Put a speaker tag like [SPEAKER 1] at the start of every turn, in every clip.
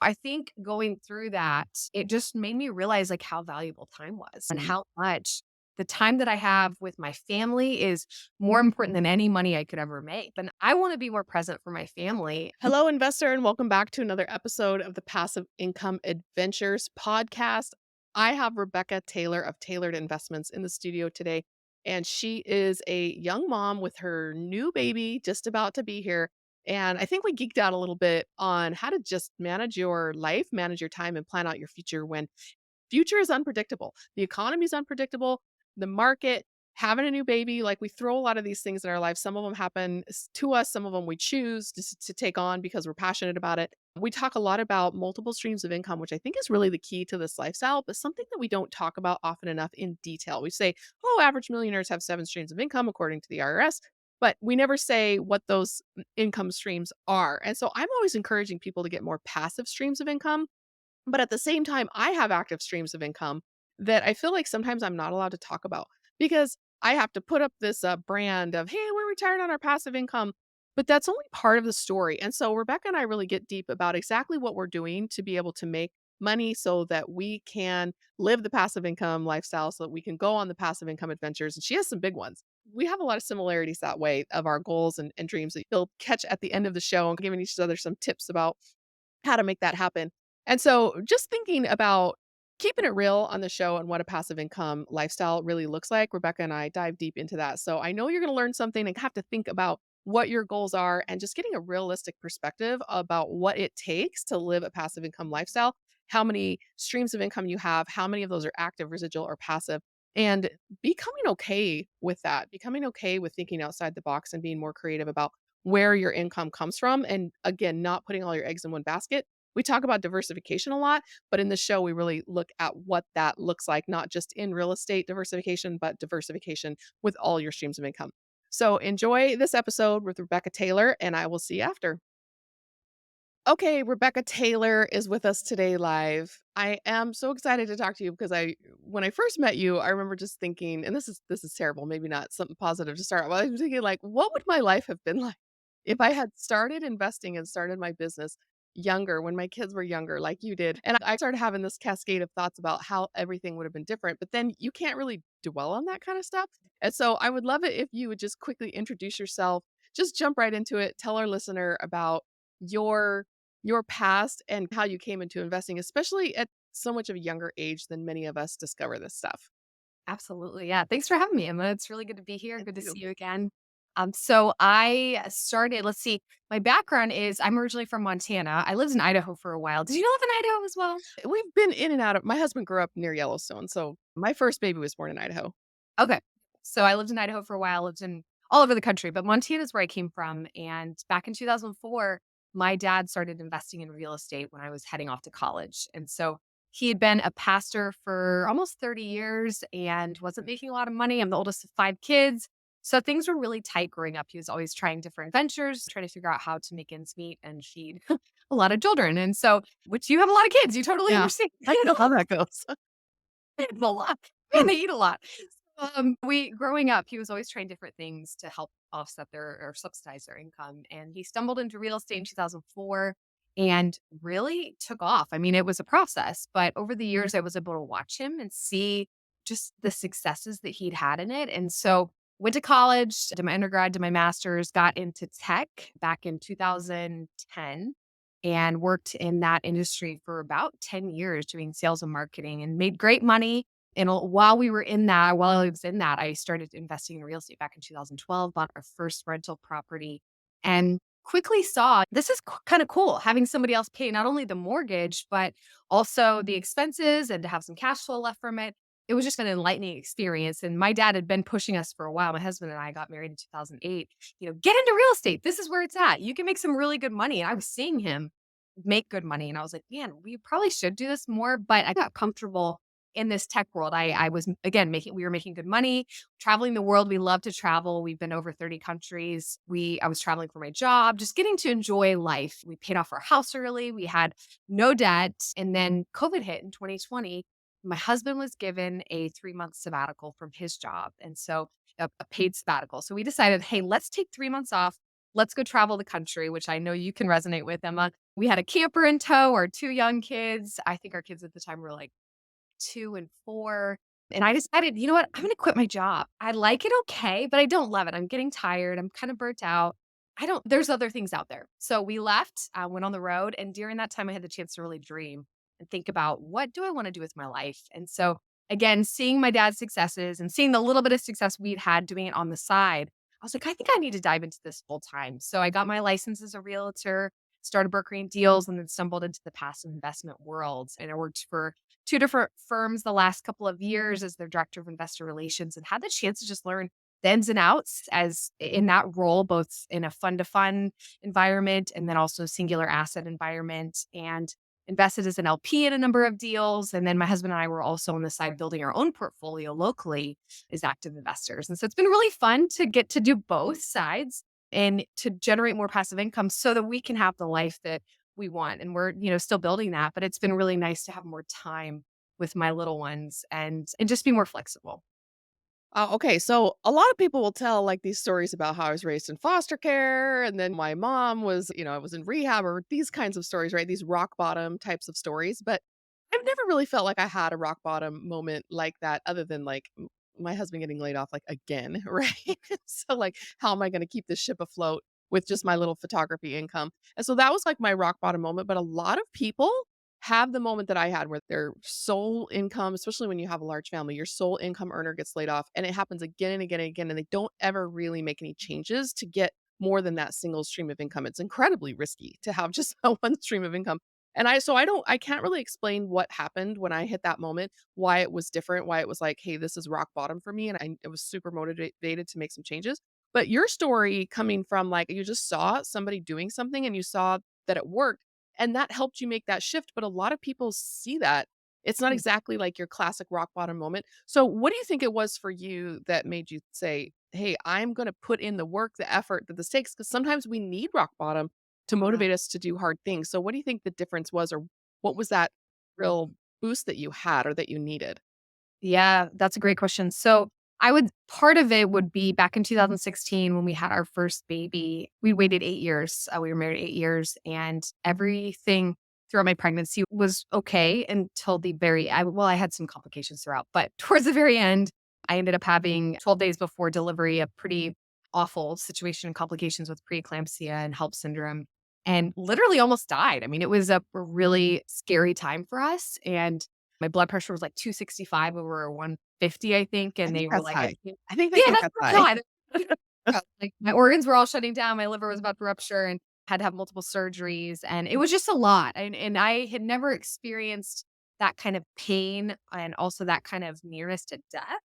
[SPEAKER 1] I think going through that, it just made me realize like how valuable time was and
[SPEAKER 2] Mhm.
[SPEAKER 1] how much the time that I have with my family is more important than any money I could ever make. And I want to be more present for my family.
[SPEAKER 2] Hello, investor, and welcome back to another episode of the Passive Income Adventures podcast. I have Rebecca Taylor of Tailored Investments in the studio today, and she is a young mom with her new baby just about to be here. And I think we geeked out a little bit on how to just manage your life, manage your time, and plan out your future when future is unpredictable. The economy is unpredictable. The market, having a new baby, like we throw a lot of these things in our lives. Some of them happen to us, some of them we choose to take on because we're passionate about it. We talk a lot about multiple streams of income, which I think is really the key to this lifestyle, but something that we don't talk about often enough in detail. We say, oh, average millionaires have 7 streams of income, according to the IRS. But we never say what those income streams are. And so I'm always encouraging people to get more passive streams of income, but at the same time, I have active streams of income that I feel like sometimes I'm not allowed to talk about because I have to put up this brand of, hey, we're retired on our passive income. But that's only part of the story. And so Rebecca and I really get deep about exactly what we're doing to be able to make money so that we can live the passive income lifestyle, so that we can go on the passive income adventures. And she has some big ones. We have a lot of similarities that way of our goals and dreams that you'll catch at the end of the show and giving each other some tips about how to make that happen. And so just thinking about keeping it real on the show and what a passive income lifestyle really looks like, Rebecca and I dive deep into that. So I know you're going to learn something and have to think about what your goals are and just getting a realistic perspective about what it takes to live a passive income lifestyle, how many streams of income you have, how many of those are active, residual, or passive, and becoming okay with that, becoming okay with thinking outside the box and being more creative about where your income comes from. And again, not putting all your eggs in one basket. We talk about diversification a lot, but in the show, we really look at what that looks like, not just in real estate diversification, but diversification with all your streams of income. So enjoy this episode with Rebecca Taylor, and I will see you after. Okay, Rebecca Taylor is with us today live. I am so excited to talk to you because when I first met you, I remember just thinking, and this is terrible, maybe not something positive to start with. I was thinking like, what would my life have been like if I had started investing and started my business younger, when my kids were younger, like you did? And I started having this cascade of thoughts about how everything would have been different, but then you can't really dwell on that kind of stuff. And so I would love it if you would just quickly introduce yourself, just jump right into it, tell our listener about your your past and how you came into investing, especially at so much of a younger age than many of us discover this stuff.
[SPEAKER 1] Absolutely. Yeah. Thanks for having me, Emma. It's really good to be here.
[SPEAKER 2] Thank
[SPEAKER 1] Good to
[SPEAKER 2] you.
[SPEAKER 1] see you again. So I started, let's see, my background is I'm originally from Montana. I lived in Idaho for a while. Did you live in Idaho as well?
[SPEAKER 2] We've been in and out of my husband grew up near Yellowstone, so my first baby was born in Idaho.
[SPEAKER 1] Okay. So I lived in Idaho for a while, lived in all over the country, but Montana is where I came from. And back in 2004, my dad started investing in real estate when I was heading off to college. And so he had been a pastor for almost 30 years and wasn't making a lot of money. I'm the oldest of 5 kids. So things were really tight growing up. He was always trying different ventures, trying to figure out how to make ends meet and feed a lot of children. And so, which you have a lot of kids, you totally
[SPEAKER 2] Yeah.
[SPEAKER 1] understand.
[SPEAKER 2] I know how that goes.
[SPEAKER 1] It's a lot, and they eat a lot. We growing up, he was always trying different things to help offset their or subsidize their income, and he stumbled into real estate in 2004 and really took off. I mean, it was a process, but over the years, I was able to watch him and see just the successes that he'd had in it, and so went to college, did my undergrad, did my master's, got into tech back in 2010 and worked in that industry for about 10 years doing sales and marketing and made great money. And while I was in that, I started investing in real estate back in 2012, bought our first rental property, and quickly saw this is kind of cool having somebody else pay not only the mortgage, but also the expenses and to have some cash flow left from it. It was just an enlightening experience. And my dad had been pushing us for a while. My husband and I got married in 2008. Get into real estate. This is where it's at. You can make some really good money. And I was seeing him make good money. And I was like, man, we probably should do this more. But I got comfortable in this tech world. I was again we were making good money, traveling the world. We love to travel. We've been over 30 countries. I was traveling for my job, just getting to enjoy life. We paid off our house early. We had no debt. And then COVID hit in 2020. My husband was given a 3-month sabbatical from his job. And so a paid sabbatical. So we decided, hey, let's take 3 months off. let's go travel the country, which I know you can resonate with, Emma. We had a camper in tow, our 2 young kids. I think our kids at the time were like 2 and 4. And I decided, you know what? I'm gonna quit my job. I like it okay, but I don't love it. I'm getting tired. I'm kind of burnt out. I don't there's other things out there. So we left, went on the road, and during that time I had the chance to really dream and think about what do I want to do with my life? And so again, seeing my dad's successes and seeing the little bit of success we'd had doing it on the side, I was like, I think I need to dive into this full time. So I got my license as a realtor, started brokering deals, and then stumbled into the passive investment world. And I worked for 2 different firms the last couple of years as their director of investor relations and had the chance to just learn the ins and outs as in that role, both in a fund to fund environment and then also singular asset environment, and invested as an LP in a number of deals. And then my husband and I were also on the side building our own portfolio locally as active investors. And so it's been really fun to get to do both sides and to generate more passive income so that we can have the life that we want. And we're, still building that, but it's been really nice to have more time with my little ones and just be more flexible.
[SPEAKER 2] Okay, so a lot of people will tell like these stories about how I was raised in foster care and then my mom was, I was in rehab or these kinds of stories, right? These rock bottom types of stories, but I've never really felt like I had a rock bottom moment like that other than like my husband getting laid off like again, right? So like how am I going to keep this ship afloat with just my little photography income? And so that was like my rock bottom moment, but a lot of people have the moment that I had where their sole income, especially when you have a large family, your sole income earner gets laid off and it happens again and again and again, and they don't ever really make any changes to get more than that single stream of income. It's incredibly risky to have just a one stream of income. And I can't really explain what happened when I hit that moment, why it was different, why it was like, hey, this is rock bottom for me. And I was super motivated to make some changes. But your story coming from like you just saw somebody doing something and you saw that it worked and that helped you make that shift, but a lot of people see that. It's not
[SPEAKER 1] Mm.
[SPEAKER 2] exactly like your classic rock bottom moment. So what do you think it was for you that made you say, "Hey, I'm gonna put in the work, the effort that this takes," because sometimes we need rock bottom to
[SPEAKER 1] Yeah.
[SPEAKER 2] motivate us to do hard things. So what do you think the difference was, or what was that real boost that you had or that you needed?
[SPEAKER 1] Yeah, that's a great question. So I would part of it would be back in 2016 when we had our first baby. We waited 8 years. We were married 8 years, and everything throughout my pregnancy was okay until the very I had some complications throughout, but towards the very end, I ended up having 12 days before delivery a pretty awful situation and complications with preeclampsia and HELP syndrome and literally almost died. I mean, it was a really scary time for us, and my blood pressure was like 265 over 150, I think,
[SPEAKER 2] I
[SPEAKER 1] and
[SPEAKER 2] think
[SPEAKER 1] they were
[SPEAKER 2] that's
[SPEAKER 1] like,
[SPEAKER 2] high. I think they
[SPEAKER 1] yeah,
[SPEAKER 2] think
[SPEAKER 1] that's
[SPEAKER 2] that's
[SPEAKER 1] pretty
[SPEAKER 2] high.
[SPEAKER 1] high. Like, my organs were all shutting down, my liver was about to rupture and had to have multiple surgeries, and it was just a lot, and I had never experienced that kind of pain and also that kind of nearness to death.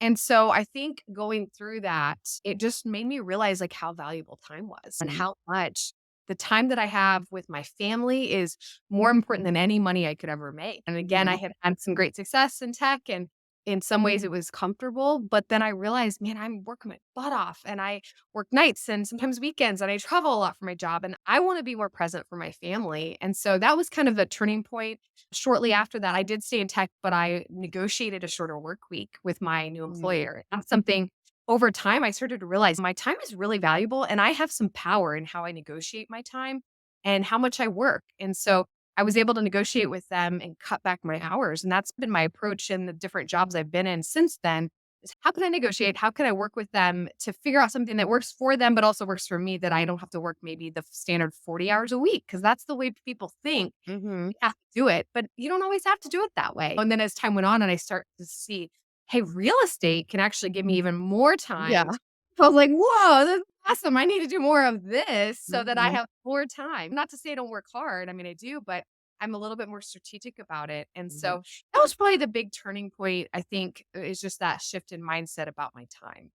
[SPEAKER 1] And so I think going through that, it just made me realize like how valuable time was and
[SPEAKER 2] Mhm.
[SPEAKER 1] how much the time that I have with my family is more important than any money I could ever make. And again, I
[SPEAKER 2] Mhm.
[SPEAKER 1] had had some great success in tech and in some ways it was comfortable, but then I realized, man, I'm working my butt off and I work nights and sometimes weekends and I travel a lot for my job and I want to be more present for my family. And so that was kind of the turning point. Shortly after that, I did stay in tech, but I negotiated a shorter work week with my new
[SPEAKER 2] Mm.
[SPEAKER 1] employer. That's something over time I started to realize my time is really valuable and I have some power in how I negotiate my time and how much I work. And so I was able to negotiate with them and cut back my hours. And that's been my approach in the different jobs I've been in since then is how can I negotiate? How can I work with them to figure out something that works for them, but also works for me that I don't have to work maybe the standard 40 hours a week? Cause that's the way people think
[SPEAKER 2] Mhm.
[SPEAKER 1] have to do it, but you don't always have to do it that way. And then as time went on and I start to see, hey, real estate can actually give me even more time.
[SPEAKER 2] Yeah.
[SPEAKER 1] I was like, whoa, that's awesome. I need to do more of this so that I
[SPEAKER 2] Mhm.
[SPEAKER 1] have more time. Not to say I don't work hard. I mean, I do, but I'm a little bit more strategic about it. And
[SPEAKER 2] Mhm.
[SPEAKER 1] so that was probably the big turning point, I think, is just that shift in mindset about my time.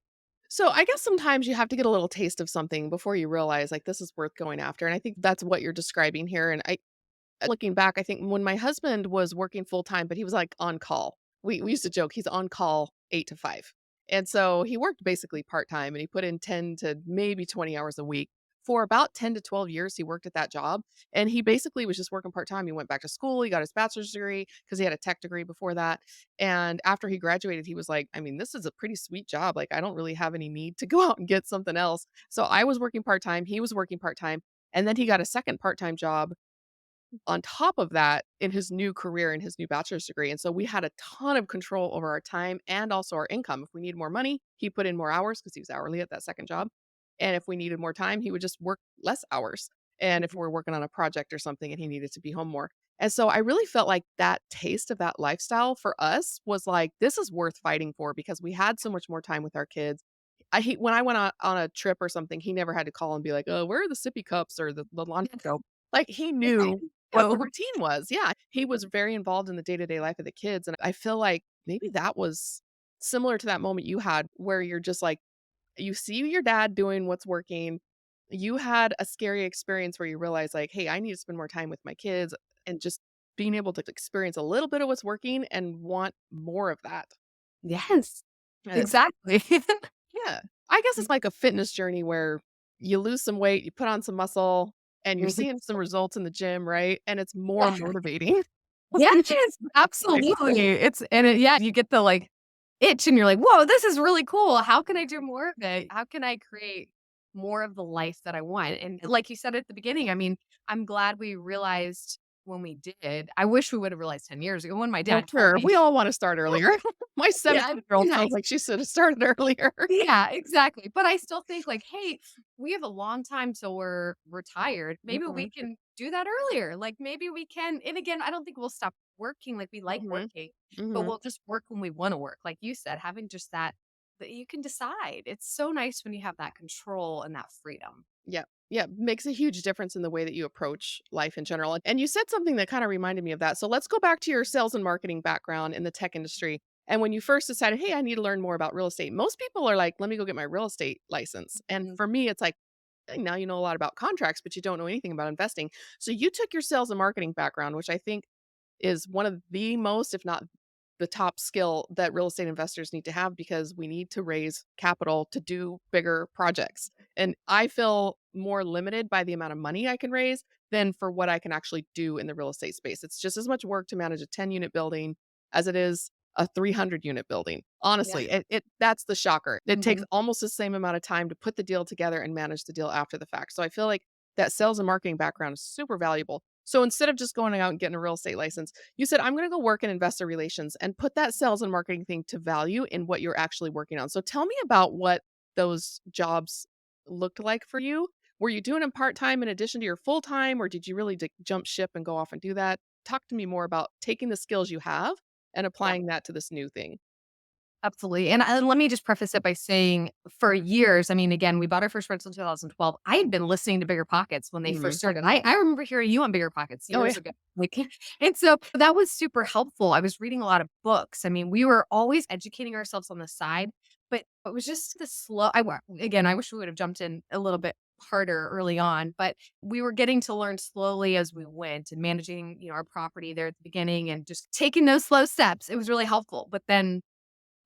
[SPEAKER 2] So I guess sometimes you have to get a little taste of something before you realize like this is worth going after. And I think that's what you're describing here. And I looking back, I think when my husband was working full time, but he was like on call. We used to joke he's on call 8 to 5. And so he worked basically part time and he put in 10 to maybe 20 hours a week for about 10 to 12 years, he worked at that job, and he basically was just working part-time. He went back to school, he got his bachelor's degree because he had a tech degree before that, and after he graduated, he was like, "I mean, this is a pretty sweet job, like, I don't really have any need to go out and get something else." So I was working part-time, he was working part-time, and then he got a second part-time job on top of that in his new career in his new bachelor's degree. And so we had a ton of control over our time and also our income. If we needed more money, he put in more hours because he was hourly at that second job. And if we needed more time, he would just work less hours. And if
[SPEAKER 1] Mhm.
[SPEAKER 2] we're working on a project or something and he needed to be home more. And so I really felt like that taste of that lifestyle for us was like, this is worth fighting for because we had so much more time with our kids. When I went on a trip or something, he never had to call and be like, "Oh, where are the sippy cups or the laundry soap?" Like he
[SPEAKER 1] Yeah.
[SPEAKER 2] knew what the
[SPEAKER 1] Oh,
[SPEAKER 2] routine was. Yeah, he was very involved in the day-to-day life of the kids, and I feel like maybe that was similar to that moment you had where you're just like, you see your dad doing what's working. You had a scary experience where you realize like, "Hey, I need to spend more time with my kids," and just being able to experience a little bit of what's working and want more of that.
[SPEAKER 1] yes,
[SPEAKER 2] Uh,
[SPEAKER 1] exactly.
[SPEAKER 2] yeah. I guess it's like a fitness journey where you lose some weight, you put on some muscle, and you're
[SPEAKER 1] Mhm.
[SPEAKER 2] seeing some results in the gym, right? And it's more motivating.
[SPEAKER 1] Yes,
[SPEAKER 2] Like,
[SPEAKER 1] absolutely. Yeah, you get the, like, itch and you're like, "Whoa, this is really cool. How can I do more of it? How can I create more of the life that I want?" And like you said at the beginning, I mean, I'm glad we realized when we did. I wish we would have realized 10 years ago when my
[SPEAKER 2] well,
[SPEAKER 1] dad told
[SPEAKER 2] sure,
[SPEAKER 1] me.
[SPEAKER 2] we all wanna start earlier. My
[SPEAKER 1] Yeah,
[SPEAKER 2] 17-year-old
[SPEAKER 1] nice.
[SPEAKER 2] feels like she should have started earlier.
[SPEAKER 1] Yeah, exactly. But I still think like, hey, we have a long time till we're retired. Maybe we
[SPEAKER 2] Mhm,
[SPEAKER 1] can do that earlier. Like maybe we can. And again, I don't think we'll stop working. Like we like
[SPEAKER 2] mhm,
[SPEAKER 1] working, but
[SPEAKER 2] mhm.
[SPEAKER 1] we'll just work when we want to work. Like you said, having just that you can decide. It's so nice when you have that control and that freedom.
[SPEAKER 2] Yeah, yeah, makes a huge difference in the way that you approach life in general, and you said something that kinda reminded me of that, so let's go back to your sales and marketing background in the tech industry, and when you first decided, "Hey, I need to learn more about real estate," most people are like, "Let me go get my real estate license," and
[SPEAKER 1] Mhm.
[SPEAKER 2] for me, it's like, now you know a lot about contracts, but you don't know anything about investing, so you took your sales and marketing background, which I think is one of the most, if not the top skill that real estate investors need to have because we need to raise capital to do bigger projects. And I feel more limited by the amount of money I can raise than for what I can actually do in the real estate space. It's just as much work to manage a 10-unit building as it is a 300-unit building.
[SPEAKER 1] Yeah.
[SPEAKER 2] Honestly, it that's the shocker. It takes
[SPEAKER 1] Mhm.
[SPEAKER 2] almost the same amount of time to put the deal together and manage the deal after the fact. So I feel like that sales and marketing background is super valuable. So instead of just going out and getting a real estate license, you said, I'm going to go work in investor relations and put that sales and marketing thing to value in what you're actually working on. So tell me about what those jobs looked like for you. Were you doing them part time in addition to your full time, or did you really jump ship and go off and do that? Talk to me more about taking the skills you have and
[SPEAKER 1] Yeah.
[SPEAKER 2] applying that to this new thing.
[SPEAKER 1] Absolutely. And let me just preface it by saying for years, I mean, again, we bought our first rental in 2012. I had been listening to Bigger Pockets when they
[SPEAKER 2] Mhm.
[SPEAKER 1] first started. I remember hearing you on Bigger Pockets
[SPEAKER 2] Oh, yeah.
[SPEAKER 1] years ago. Like, and so that was super helpful. I was reading a lot of books. I mean, we were always educating ourselves on the side, but it was just the slow. Again, I wish we would have jumped in a little bit harder early on, but we were getting to learn slowly as we went and managing, our property there at the beginning and just taking those slow steps. It was really helpful. But then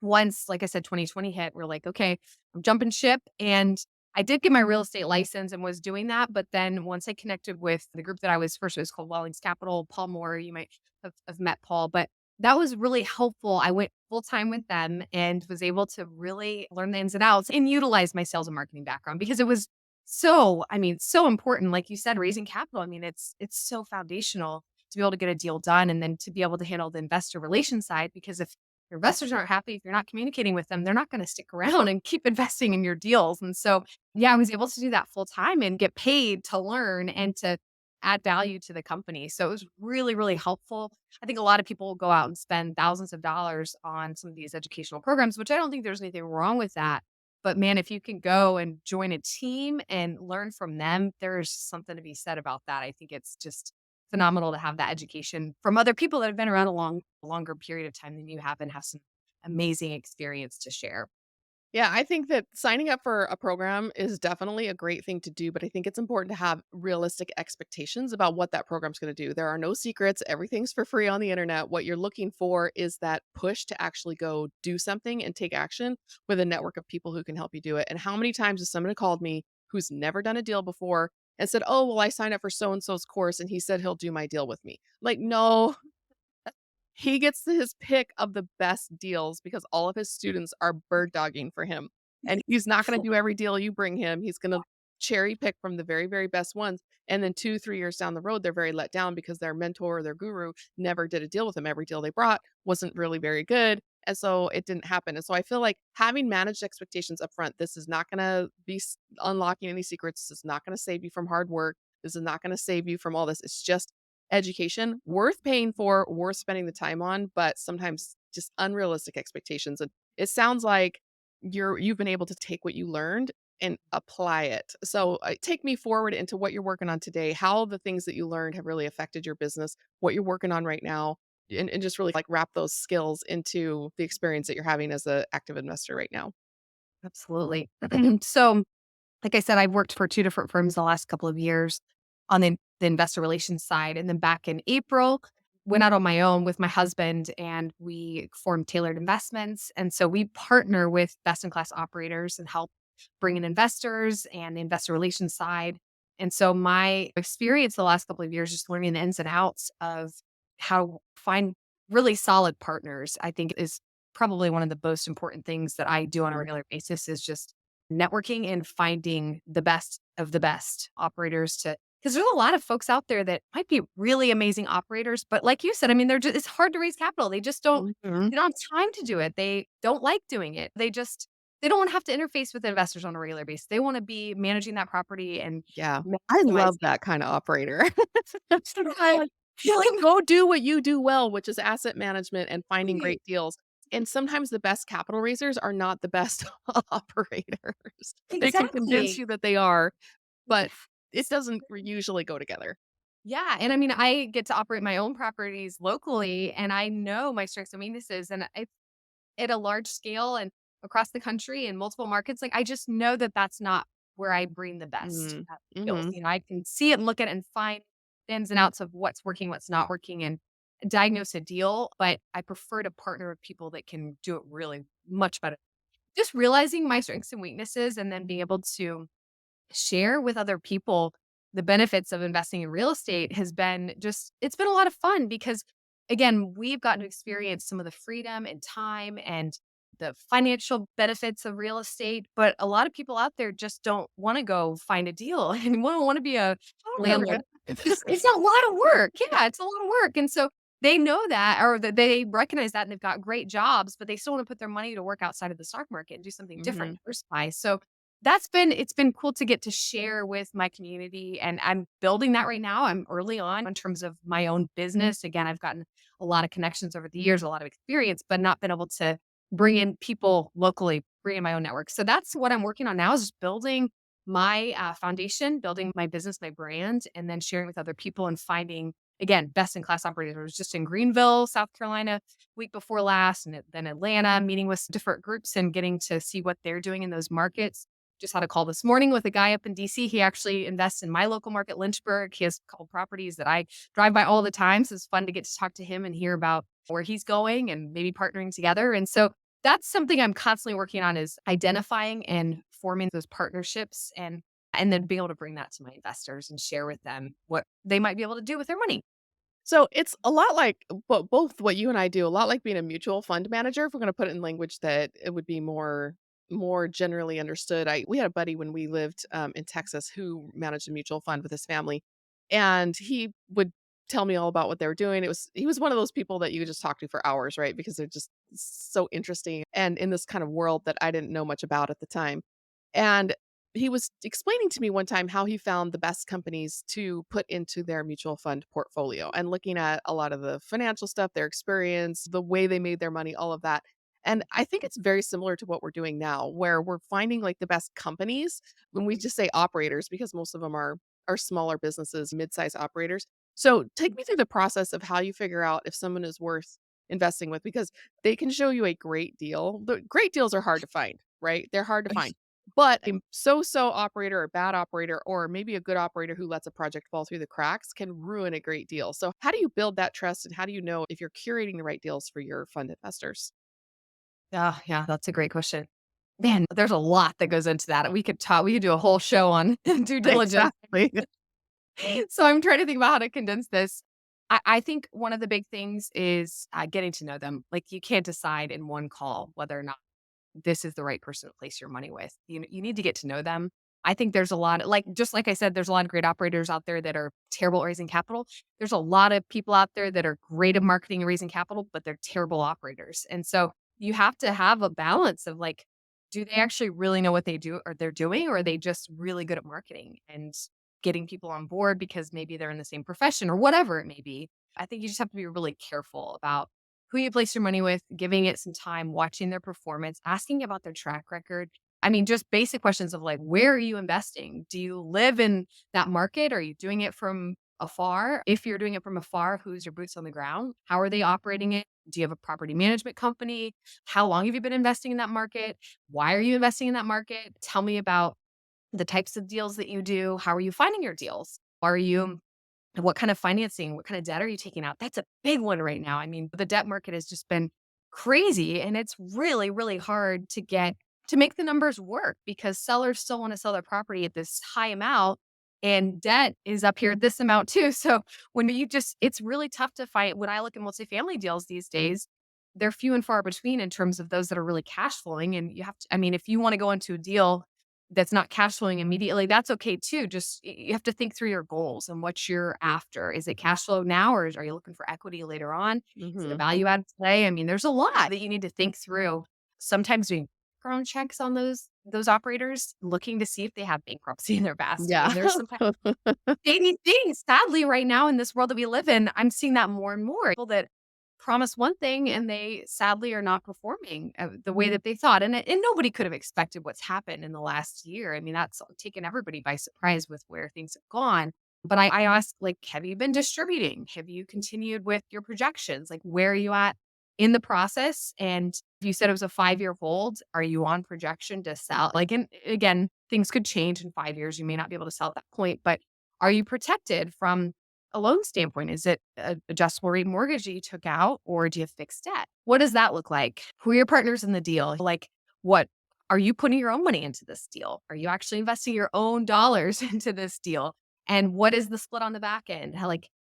[SPEAKER 1] once, like I said, 2020 hit, we're like, okay, I'm jumping ship. And I did get my real estate license and was doing that. But then once I connected with the group that I was first, it was called Wellings Capital, Paul Moore, you might have met Paul, but that was really helpful. I went full time with them and was able to really learn the ins and outs and utilize my sales and marketing background because it was so important. Like you said, raising capital. I mean, it's so foundational to be able to get a deal done and then to be able to handle the investor relation side because if your investors aren't happy, if you're not communicating with them, they're not going to stick around and keep investing in your deals. And so, yeah, I was able to do that full time and get paid to learn and to add value to the company. So it was really, really helpful. I think a lot of people will go out and spend thousands of dollars on some of these educational programs, which I don't think there's anything wrong with that. But man, if you can go and join a team and learn from them, there's something to be said about that. I think it's just phenomenal to have that education from other people that have been around a longer period of time than you have and have some amazing experience to share.
[SPEAKER 2] Yeah, I think that signing up for a program is definitely a great thing to do, but I think it's important to have realistic expectations about what that program's going to do. There are no secrets, everything's for free on the internet. What you're looking for is that push to actually go do something and take action with a network of people who can help you do it. And how many times has someone called me who's never done a deal before and said, "Oh, well, I signed up for so and so's course and he said he'll do my deal with me." Like, no, he gets his pick of the best deals because all of his students are bird dogging for him. And he's not going to do every deal you bring him. He's going to cherry pick from the very, very best ones. And then 2, 3 years down the road, they're very let down because their mentor or their guru never did a deal with them. Every deal they brought wasn't really very good. And so it didn't happen. And so I feel like having managed expectations up front, this is not going to be unlocking any secrets. This is not going to save you from hard work. This is not going to save you from all this. It's just education worth paying for, worth spending the time on, but sometimes just unrealistic expectations. And it sounds like you've been able to take what you learned and apply it. So, take me forward into what you're working on today, how the things that you learned have really affected your business, what you're working on right now, and just really like wrap those skills into the experience that you're having as an active investor right now.
[SPEAKER 1] Absolutely. So, like I said, I've worked for 2 different firms the last couple of years on the investor relations side, and then back in April, went out on my own with my husband, and we formed Tailored Investments, and so we partner with best in class operators and help bring in investors and the investor relations side, and so my experience the last couple of years just learning the ins and outs of how to find really solid partners, I think is probably one of the most important things that I do on a regular basis is just networking and finding the best of the best operators to because there's a lot of folks out there that might be really amazing operators, but like you said, I mean, they're just it's hard to raise capital.
[SPEAKER 2] Mhm.
[SPEAKER 1] They don't have time to do it. They don't like doing it. They don't want to have to interface with investors on a regular basis. They want to be managing that property and
[SPEAKER 2] Yeah. I love
[SPEAKER 1] maximizing.
[SPEAKER 2] that kinda operator. Like, go do what you do well, which is asset management and finding great deals. And sometimes the best capital raisers are not the best operators. They can convince
[SPEAKER 1] Exactly.
[SPEAKER 2] you that they are, but it doesn't usually go together.
[SPEAKER 1] Yeah, and I mean, I get to operate my own properties locally, and I know my strengths and weaknesses, and I at a large scale and across the country in multiple markets, like, I just know that that's not where I bring the best,
[SPEAKER 2] Mhm.
[SPEAKER 1] skills,
[SPEAKER 2] Mhm.
[SPEAKER 1] I can see it and look at it and find the ins and outs of what's working, what's not working, and diagnose a deal, but I prefer to partner with people that can do it really much better. Just realizing my strengths and weaknesses and then being able to share with other people the benefits of investing in real estate has been just it's been a lot of fun because again, we've gotten to experience some of the freedom and time and the financial benefits of real estate, but a lot of people out there just don't want to go find a deal and want to be a landlord.
[SPEAKER 2] Okay.
[SPEAKER 1] It's a lot of work. Yeah, it's a lot of work. And so they know that or that they recognize that and they've got great jobs, but they still want to put their money to work outside of the stock market and do something different,
[SPEAKER 2] Mhm.
[SPEAKER 1] diversify. So it's been cool to get to share with my community, and I'm building that right now. I'm early on in terms of my own business. Again, I've gotten a lot of connections over the years, a lot of experience, but not been able to bring in people locally, bring in my own network. So that's what I'm working on now is just building my foundation, building my business, my brand, and then sharing with other people and finding again best in class operators. I was just in Greenville, South Carolina, week before last, and then Atlanta, meeting with different groups and getting to see what they're doing in those markets. Just had a call this morning with a guy up in DC. He actually invests in my local market, Lynchburg. He has a couple properties that I drive by all the time. So it's fun to get to talk to him and hear about where he's going and maybe partnering together. And so that's something I'm constantly working on is identifying and forming those partnerships and then being able to bring that to my investors and share with them what they might be able to do with their money.
[SPEAKER 2] So it's a lot like both what you and I do, a lot like being a mutual fund manager. If we're going to put it in language that it would be more generally understood. We had a buddy when we lived in Texas who managed a mutual fund with his family, and he would tell me all about what they were doing. He was one of those people that you could just talk to for hours, right? Because they're just so interesting and in this kind of world that I didn't know much about at the time. And he was explaining to me one time how he found the best companies to put into their mutual fund portfolio and looking at a lot of the financial stuff, their experience, the way they made their money, all of that. And I think it's very similar to what we're doing now, where we're finding like the best companies when we just say operators, because most of them are smaller businesses, mid-size operators. So take me through the process of how you figure out if someone is worth investing with, because they can show you a great deal. The great deals are hard to find, right? They're hard to find. But a so-so operator or bad operator, or maybe a good operator who lets a project fall through the cracks can ruin a great deal. So how do you build that trust and how do you know if you're curating the right deals for your fund investors?
[SPEAKER 1] Yeah, yeah, that's a great question. Man, there's a lot that goes into that. We could do a whole show on due diligence.
[SPEAKER 2] Exactly.
[SPEAKER 1] So I'm trying to think about how to condense this. I think one of the big things is getting to know them. Like you can't decide in one call whether or not this is the right person to place your money with. You need to get to know them. I think there's a lot of, like, just like I said, there's a lot of great operators out there that are terrible at raising capital. There's a lot of people out there that are great at marketing and raising capital, but they're terrible operators. And so you have to have a balance of like, do they actually really know what they do or they're doing, or are they just really good at marketing and getting people on board because maybe they're in the same profession or whatever it may be. I think you just have to be really careful about who you place your money with, giving it some time, watching their performance, asking about their track record. I mean, just basic questions of like, where are you investing? Do you live in that market? Are you doing it from afar? If you're doing it from afar, who's your boots on the ground? How are they operating it? Do you have a property management company? How long have you been investing in that market? Why are you investing in that market? Tell me about the types of deals that you do. How are you finding your deals? Are you what kind of financing, what kind of debt are you taking out? That's a big one right now. I mean, the debt market has just been crazy and it's really, really hard to make the numbers work because sellers still want to sell their property at this high amount and debt is up here at this amount too. So it's really tough to find. When I look at multifamily deals these days, they're few and far between in terms of those that are really cash flowing. And I mean, if you want to go into a deal that's not cash flowing immediately, that's okay too. Just you have to think through your goals and what you're after. Is it cash flow now, or are you looking for equity later on? Is it a
[SPEAKER 2] Mhm.
[SPEAKER 1] value add play? I mean, there's a lot that you need to think through. Sometimes doing background checks on those operators, looking to see if they have bankruptcy in their past. I
[SPEAKER 2] Yeah.
[SPEAKER 1] mean, there's some shady things. Sadly, right now in this world that we live in, I'm seeing that more and more. People that promise one thing and they sadly are not performing the way that they thought. And nobody could have expected what's happened in the last year. I mean, that's taken everybody by surprise with where things have gone. But I asked, like, have you been distributing? Have you continued with your projections? Like, where are you at in the process? And if you said it was a 5-year hold, are you on projection to sell? Like, and again, things could change in 5 years. You may not be able to sell at that point, but are you protected from a loan standpoint? Is it a adjustable rate mortgage that you took out, or do you have fixed debt? What does that look like? Who are your partners in the deal? Like, what are you putting your own money into this deal? Are you actually investing your own dollars into this deal? And what is the split on the back end?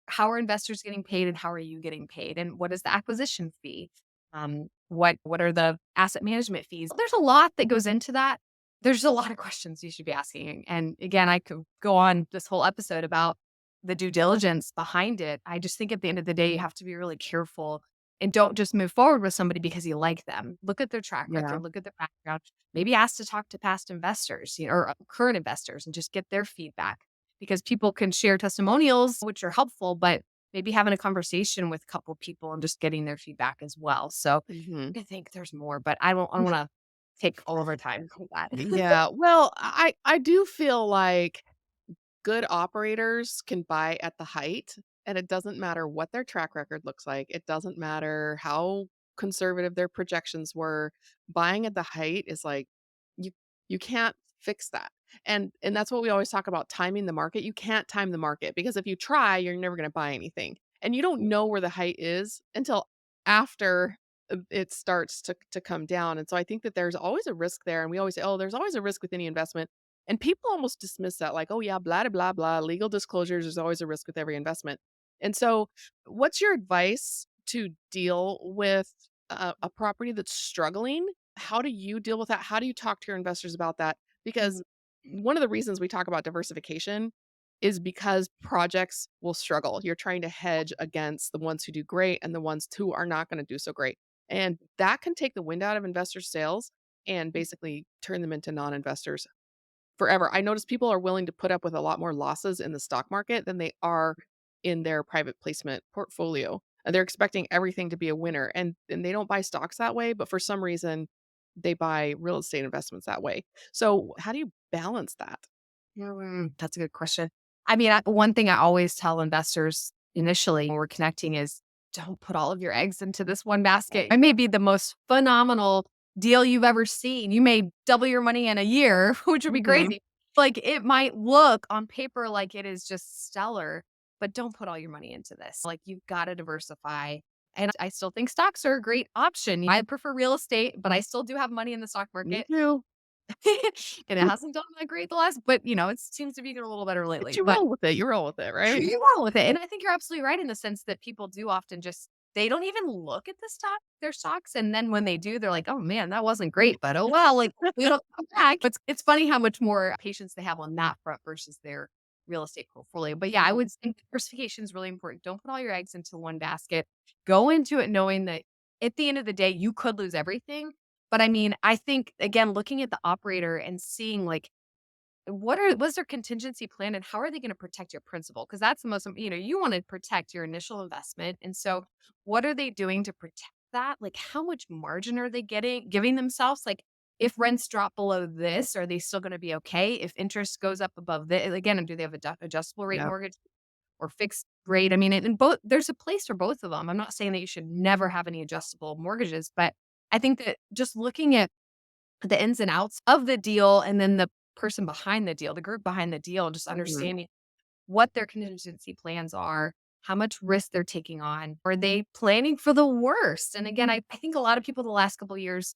[SPEAKER 1] How are investors getting paid and how are you getting paid? And what is the acquisition fee? What are the asset management fees? There's a lot that goes into that. There's a lot of questions you should be asking. And again, I could go on this whole episode about the due diligence behind it. I just think at the end of the day, you have to be really careful and don't just move forward with somebody because you like them. Look at their track
[SPEAKER 2] Yeah.
[SPEAKER 1] record, look at their background, maybe ask to talk to past investors, or current investors and just get their feedback because people can share testimonials, which are helpful, but maybe having a conversation with a couple people and just getting their feedback as well. So
[SPEAKER 2] Mhm.
[SPEAKER 1] I think there's more, but I don't want to take all of our time with that.
[SPEAKER 2] Yeah. Well, I do feel like good operators can buy at the height, and it doesn't matter what their track record looks like. It doesn't matter how conservative their projections were. Buying at the height is like you you can't fix that. And that's what we always talk about, timing the market. You can't time the market because if you try, you're never going to buy anything. And you don't know where the height is until after it starts to come down. And so I think that there's always a risk there, and we always say, "Oh, there's always a risk with any investment." And people almost dismiss that like, "Oh yeah, blah, blah, blah, legal disclosures, there's always a risk with every investment." And so, what's your advice to deal with a property that's struggling? How do you deal with that? How do you talk to your investors about that? Because one of the reasons we talk about diversification is because projects will struggle. You're trying to hedge against the ones who do great and the ones who are not going to do so great. And that can take the wind out of investors' sails and basically turn them into non-investors forever. I notice people are willing to put up with a lot more losses in the stock market than they are in their private placement portfolio. And they're expecting everything to be a winner. And they don't buy stocks that way, but for some reason they buy real estate investments that way. So how do you balance that?
[SPEAKER 1] That's a good question. I mean, one thing I always tell investors initially when we're connecting is don't put all of your eggs into this one basket. It may be the most phenomenal deal you've ever seen. You may double your money in a year, which would be
[SPEAKER 2] Mhm.
[SPEAKER 1] crazy. Like it might look on paper like it is just stellar, but don't put all your money into this. Like you've got to diversify And I still think stocks are a great option. I prefer real estate, but I still do have money in the stock
[SPEAKER 2] Me
[SPEAKER 1] market.
[SPEAKER 2] too.
[SPEAKER 1] And it hasn't done that great the last, but it seems to be getting a little better
[SPEAKER 2] But
[SPEAKER 1] lately.
[SPEAKER 2] you
[SPEAKER 1] But
[SPEAKER 2] roll with it. You roll with it, right?
[SPEAKER 1] you're wrong with it. And I think you're absolutely right in the sense that people do often just they don't even look at their stocks. And then when they do, they're like, oh man, that wasn't great. But oh well, like we don't come back. It's funny how much more patience they have on that front versus their real estate portfolio. But yeah, I would think diversification is really important. Don't put all your eggs into one basket. Go into it knowing that at the end of the day, you could lose everything. But I mean, I think again, looking at the operator and seeing like what's their contingency plan and how are they going to protect your principal? Because that's the most, you want to protect your initial investment. And so what are they doing to protect that? Like how much margin are they giving themselves? Like if rents drop below this, are they still going to be okay? If interest goes up above this, again, do they have adjustable rate
[SPEAKER 2] Yep.
[SPEAKER 1] mortgage or fixed rate? I mean, and both, there's a place for both of them. I'm not saying that you should never have any adjustable mortgages, but I think that just looking at the ins and outs of the deal and then the person behind the deal, the group behind the deal, just
[SPEAKER 2] Mhm.
[SPEAKER 1] understanding what their contingency plans are, how much risk they're taking on. Are they planning for the worst? And again, I think a lot of people the last couple of years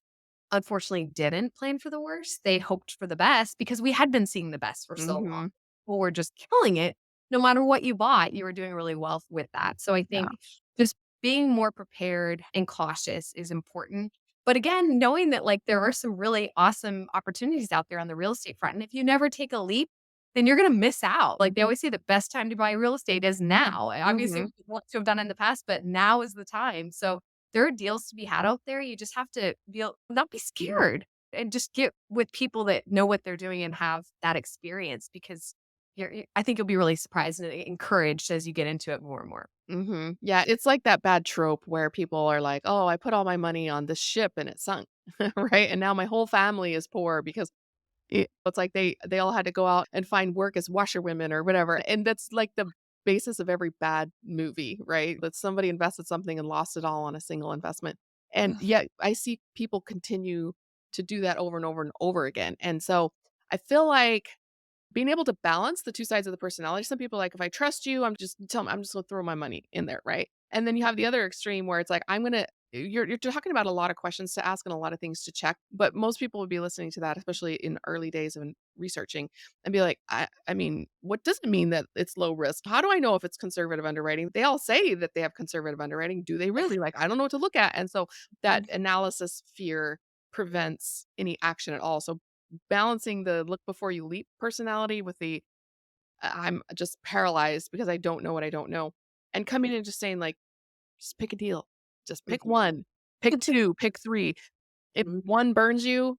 [SPEAKER 1] unfortunately didn't plan for the worst. They hoped for the best because we had been seeing the best for so long.
[SPEAKER 2] Mhm.
[SPEAKER 1] People were just killing it. No matter what you bought, you were doing really well with that. So I
[SPEAKER 2] Yeah.
[SPEAKER 1] think just being more prepared and cautious is important. But again, knowing that like there are some really awesome opportunities out there on the real estate front. And if you never take a leap, then you're going to miss out. Like they always say the best time to buy real estate is now. Obviously, we
[SPEAKER 2] Mhm.
[SPEAKER 1] want to have done it in the past, but now is the time. So there are deals to be had out there. You just have to not be scared and just get with people that know what they're doing and have that experience because I think you'll be really surprised and encouraged as you get into it more and more.
[SPEAKER 2] Mhm. Yeah, it's like that bad trope where people are like, "Oh, I put all my money on this ship and it sunk." Right? And now my whole family is poor because it's like they all had to go out and find work as washerwomen or whatever, and that's like the basis of every bad movie, right? That somebody invested something and lost it all on a single investment, and yet I see people continue to do that over and over and over again, and so I feel like being able to balance the 2 sides of the personality. Some people are like, "If I trust you, I'm just gonna throw my money in there," right? And then you have the other extreme where it's like, "I'm gonna." You're talking about a lot of questions to ask and a lot of things to check, but most people would be listening to that, especially in early days of researching, and be like, I mean, what does it mean that it's low risk? How do I know if it's conservative underwriting? They all say that they have conservative underwriting. Do they really? Like, I don't know what to look at." And so that analysis fear prevents any action at all. So balancing the look before you leap personality with the I'm just paralyzed because I don't know what I don't know. And coming in and just saying like, just pick a deal. Just pick
[SPEAKER 1] Mhm.
[SPEAKER 2] one, pick two, pick three. If
[SPEAKER 1] Mhm.
[SPEAKER 2] one burns you,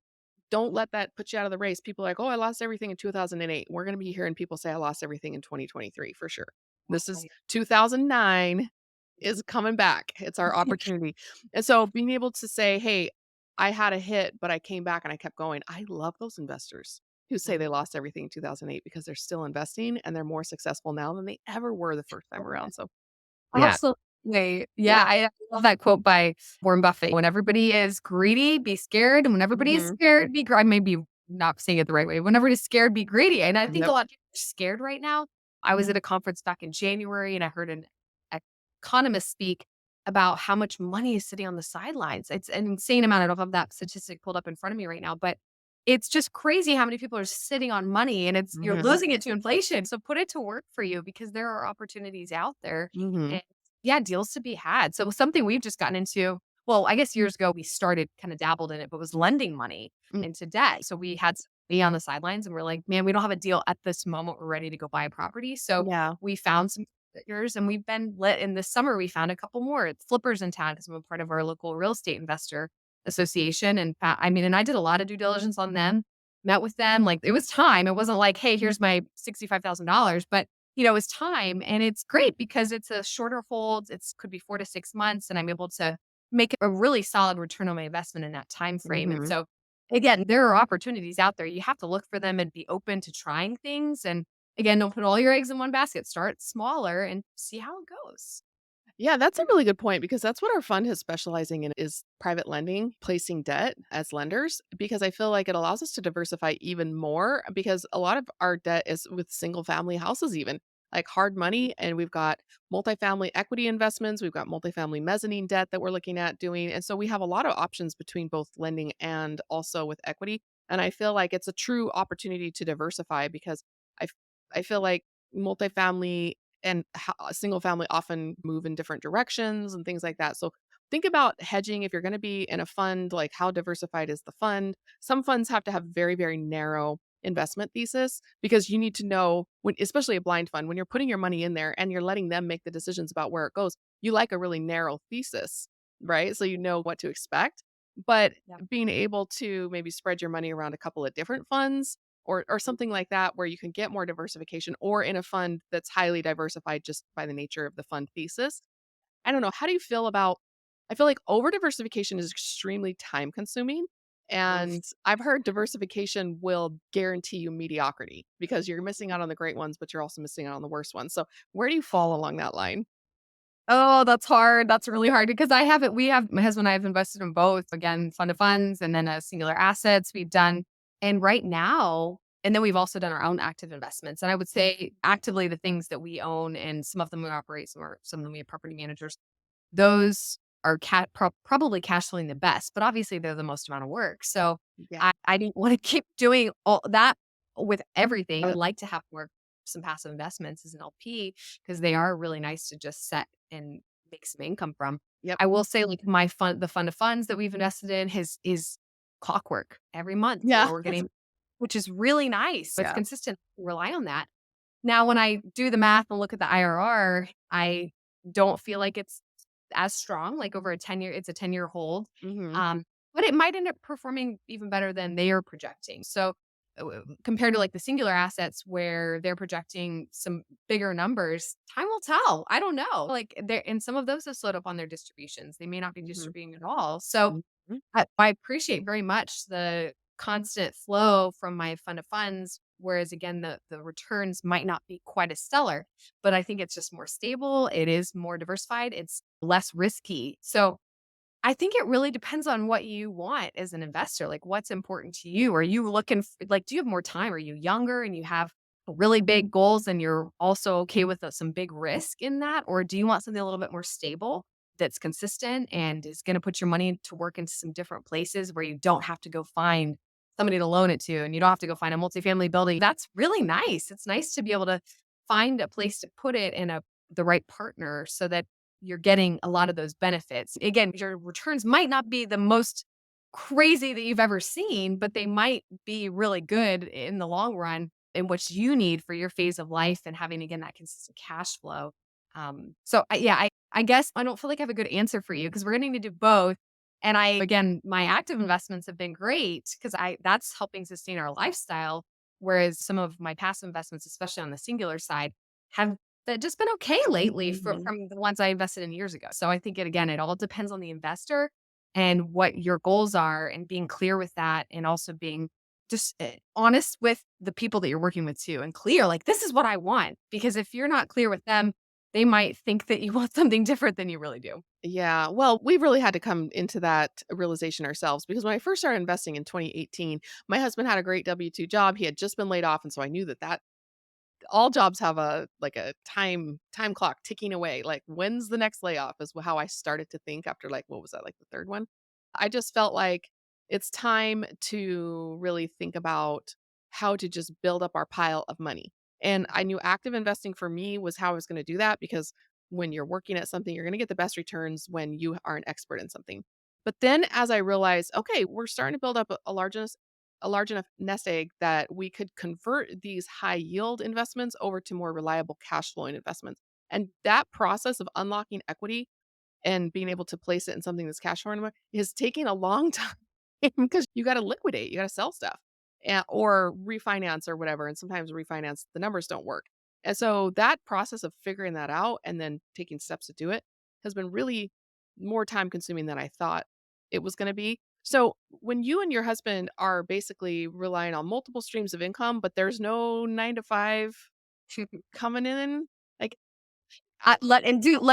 [SPEAKER 2] don't let that put you out of the race. People are like, "Oh, I lost everything in 2008." We're going to be hearing people say I lost everything in 2023 for sure. This is
[SPEAKER 1] Right.
[SPEAKER 2] 2009 is coming back. It's our opportunity. And so being able to say, "Hey, I had a hit, but I came back and I kept going." I love those investors who say they lost everything in 2008 because they're still investing and they're more successful now than they ever were the first time around. So, yeah.
[SPEAKER 1] Absolutely. Yeah,
[SPEAKER 2] Yeah.
[SPEAKER 1] I love that quote by Warren Buffett. When everybody is greedy, be scared. And when everybody is
[SPEAKER 2] Mhm.
[SPEAKER 1] scared, be I may be not saying it the right way. When everybody's scared, be greedy. And I think a
[SPEAKER 2] Yep.
[SPEAKER 1] lot of people are scared right now. I was at a conference back in January and I heard an economist speak about how much money is sitting on the sidelines. It's an insane amount. I don't have that statistic pulled up in front of me right now, but it's just crazy how many people are sitting on money and you're
[SPEAKER 2] Mhm.
[SPEAKER 1] losing it to inflation. So put it to work for you because there are opportunities out there
[SPEAKER 2] Mhm.
[SPEAKER 1] and yeah, deals to be had. So something we've just gotten into, well, I guess years ago we started kind of dabbled in it, but was lending money
[SPEAKER 2] Mm.
[SPEAKER 1] into debt. So we had be on the sidelines and we're like, man, we don't have a deal at this moment. We're ready to go buy a property. So
[SPEAKER 2] Yeah.
[SPEAKER 1] we found some figures and we've been lit in this summer. We found a couple more flippers in town because I'm a part of our local real estate investor association. And I mean, and I did a lot of due diligence on them, met with them. Like it was time. It wasn't like, hey, here's my $65,000, but it's time and it's great because it's a shorter hold. It's could be 4 to 6 months and I'm able to make a really solid return on my investment in that time frame. And
[SPEAKER 2] Mhm.
[SPEAKER 1] so again, there are opportunities out there. You have to look for them and be open to trying things. And again, don't put all your eggs in one basket. Start smaller and see how it goes.
[SPEAKER 2] Yeah, that's a really good point because that's what our fund is specializing in is private lending, placing debt as lenders because I feel like it allows us to diversify even more because a lot of our debt is with single family houses even. like hard money, and we've got multifamily equity investments, we've got multifamily mezzanine debt that we're looking at doing. And so we have a lot of options between both lending and also with equity. And I feel like it's a true opportunity to diversify because I, f- I feel like multifamily and single family often move in different directions and things like that. So think about hedging if you're going to be in a fund, like how diversified is the fund? Some funds have to have very, very narrow investment thesis because you need to know when, especially a blind fund, when you're putting your money in there and you're letting them make the decisions about where it goes, you like a really narrow thesis, right? So you know what to expect. But
[SPEAKER 1] Yeah.
[SPEAKER 2] being able to maybe spread your money around a couple of different funds or something like that where you can get more diversification or in a fund that's highly diversified just by the nature of the fund thesis. I don't know, how do you feel about I feel like over diversification is extremely time consuming,
[SPEAKER 1] Oof.
[SPEAKER 2] and I've heard diversification will guarantee you mediocrity because you're missing out on the great ones, but you're also missing out on the worst ones. So, where do you fall along that line?
[SPEAKER 1] Oh, that's hard. That's really hard because I haven't we have my husband and I have invested in both, again, fund of funds and then singular assets we've done. And right now, and then we've also done our own active investments. And I would say actively the things that we own and some of them we operate, some of them we have property managers. Those are probably cash flowing the best, but obviously they're the most amount of work. So
[SPEAKER 2] Yeah.
[SPEAKER 1] I didn't want to keep doing all that with everything. I would like to have more some passive investments as an LP because they are really nice to just set and make some income from.
[SPEAKER 2] Yep.
[SPEAKER 1] I will say like the fund of funds that we've invested in his is clockwork every month.
[SPEAKER 2] Yeah.
[SPEAKER 1] We're getting, which is really nice. It's
[SPEAKER 2] Yeah.
[SPEAKER 1] consistent. Rely on that. Now, when I do the math and look at the IRR, I don't feel like it's as strong, like over a 10-year it's a 10-year hold,
[SPEAKER 2] Mhm.
[SPEAKER 1] um, but it might end up performing even better than they are projecting. So, compared to, like, the singular assets where they're projecting some bigger numbers, time will tell. I don't know. Like, there and some of those have slowed up on their distributions. They may not be
[SPEAKER 2] Mhm.
[SPEAKER 1] distributing at all. So,
[SPEAKER 2] Mhm.
[SPEAKER 1] I appreciate very much the constant flow from my fund of funds, whereas again, the returns might not be quite as stellar, but I think it's just more stable. It is more diversified. It's less risky. So I think it really depends on what you want as an investor. Like, what's important to you? Are you looking like, do you have more time? Are you younger and you have really big goals and you're also okay with some big risk in that? Or do you want something a little bit more stable that's consistent and is going to put your money to work into some different places where you don't have to go find somebody to loan it to and you don't have to go find a multifamily building? That's really nice. It's nice to be able to find a place to put it in the right partner so that you're getting a lot of those benefits. Again, your returns might not be the most crazy that you've ever seen, but they might be really good in the long run in what you need for your phase of life and having again that consistent cash flow. I guess I don't feel like I have a good answer for you because we're going to need to do both. And I again, my active investments have been great because I that's helping sustain our lifestyle. Whereas some of my passive investments, especially on the singular side, have that just been okay lately
[SPEAKER 2] Mhm.
[SPEAKER 1] from the ones I invested in years ago. So I think it all depends on the investor and what your goals are and being clear with that and also being just honest with the people that you're working with too and clear like this is what I want because if you're not clear with them, they might think that you want something different than you really do.
[SPEAKER 2] Yeah, well, we really had to come into that realization ourselves because when I first started investing in 2018, my husband had a great W-2 job. He had just been laid off, and so I knew that all jobs have a like a time clock ticking away. Like, when's the next layoff is how I started to think after, like, what was that, like the third one? I just felt like it's time to really think about how to just build up our pile of money. And I knew active investing for me was how I was going to do that because when you're working at something, you're going to get the best returns when you are an expert in something. But then as I realized, okay, we're starting to build up a large enough nest egg that we could convert these high yield investments over to more reliable cash flowing investments. And that process of unlocking equity and being able to place it in something that's cash flowing is taking a long time because you got to liquidate, you got to sell stuff or refinance or whatever. And sometimes refinance, the numbers don't work. And so that process of figuring that out and then taking steps to do it has been really more time consuming than I thought it was going to be. So when you and your husband are basically relying on multiple streams of income, but there's no 9 to 5 coming in, like
[SPEAKER 1] Let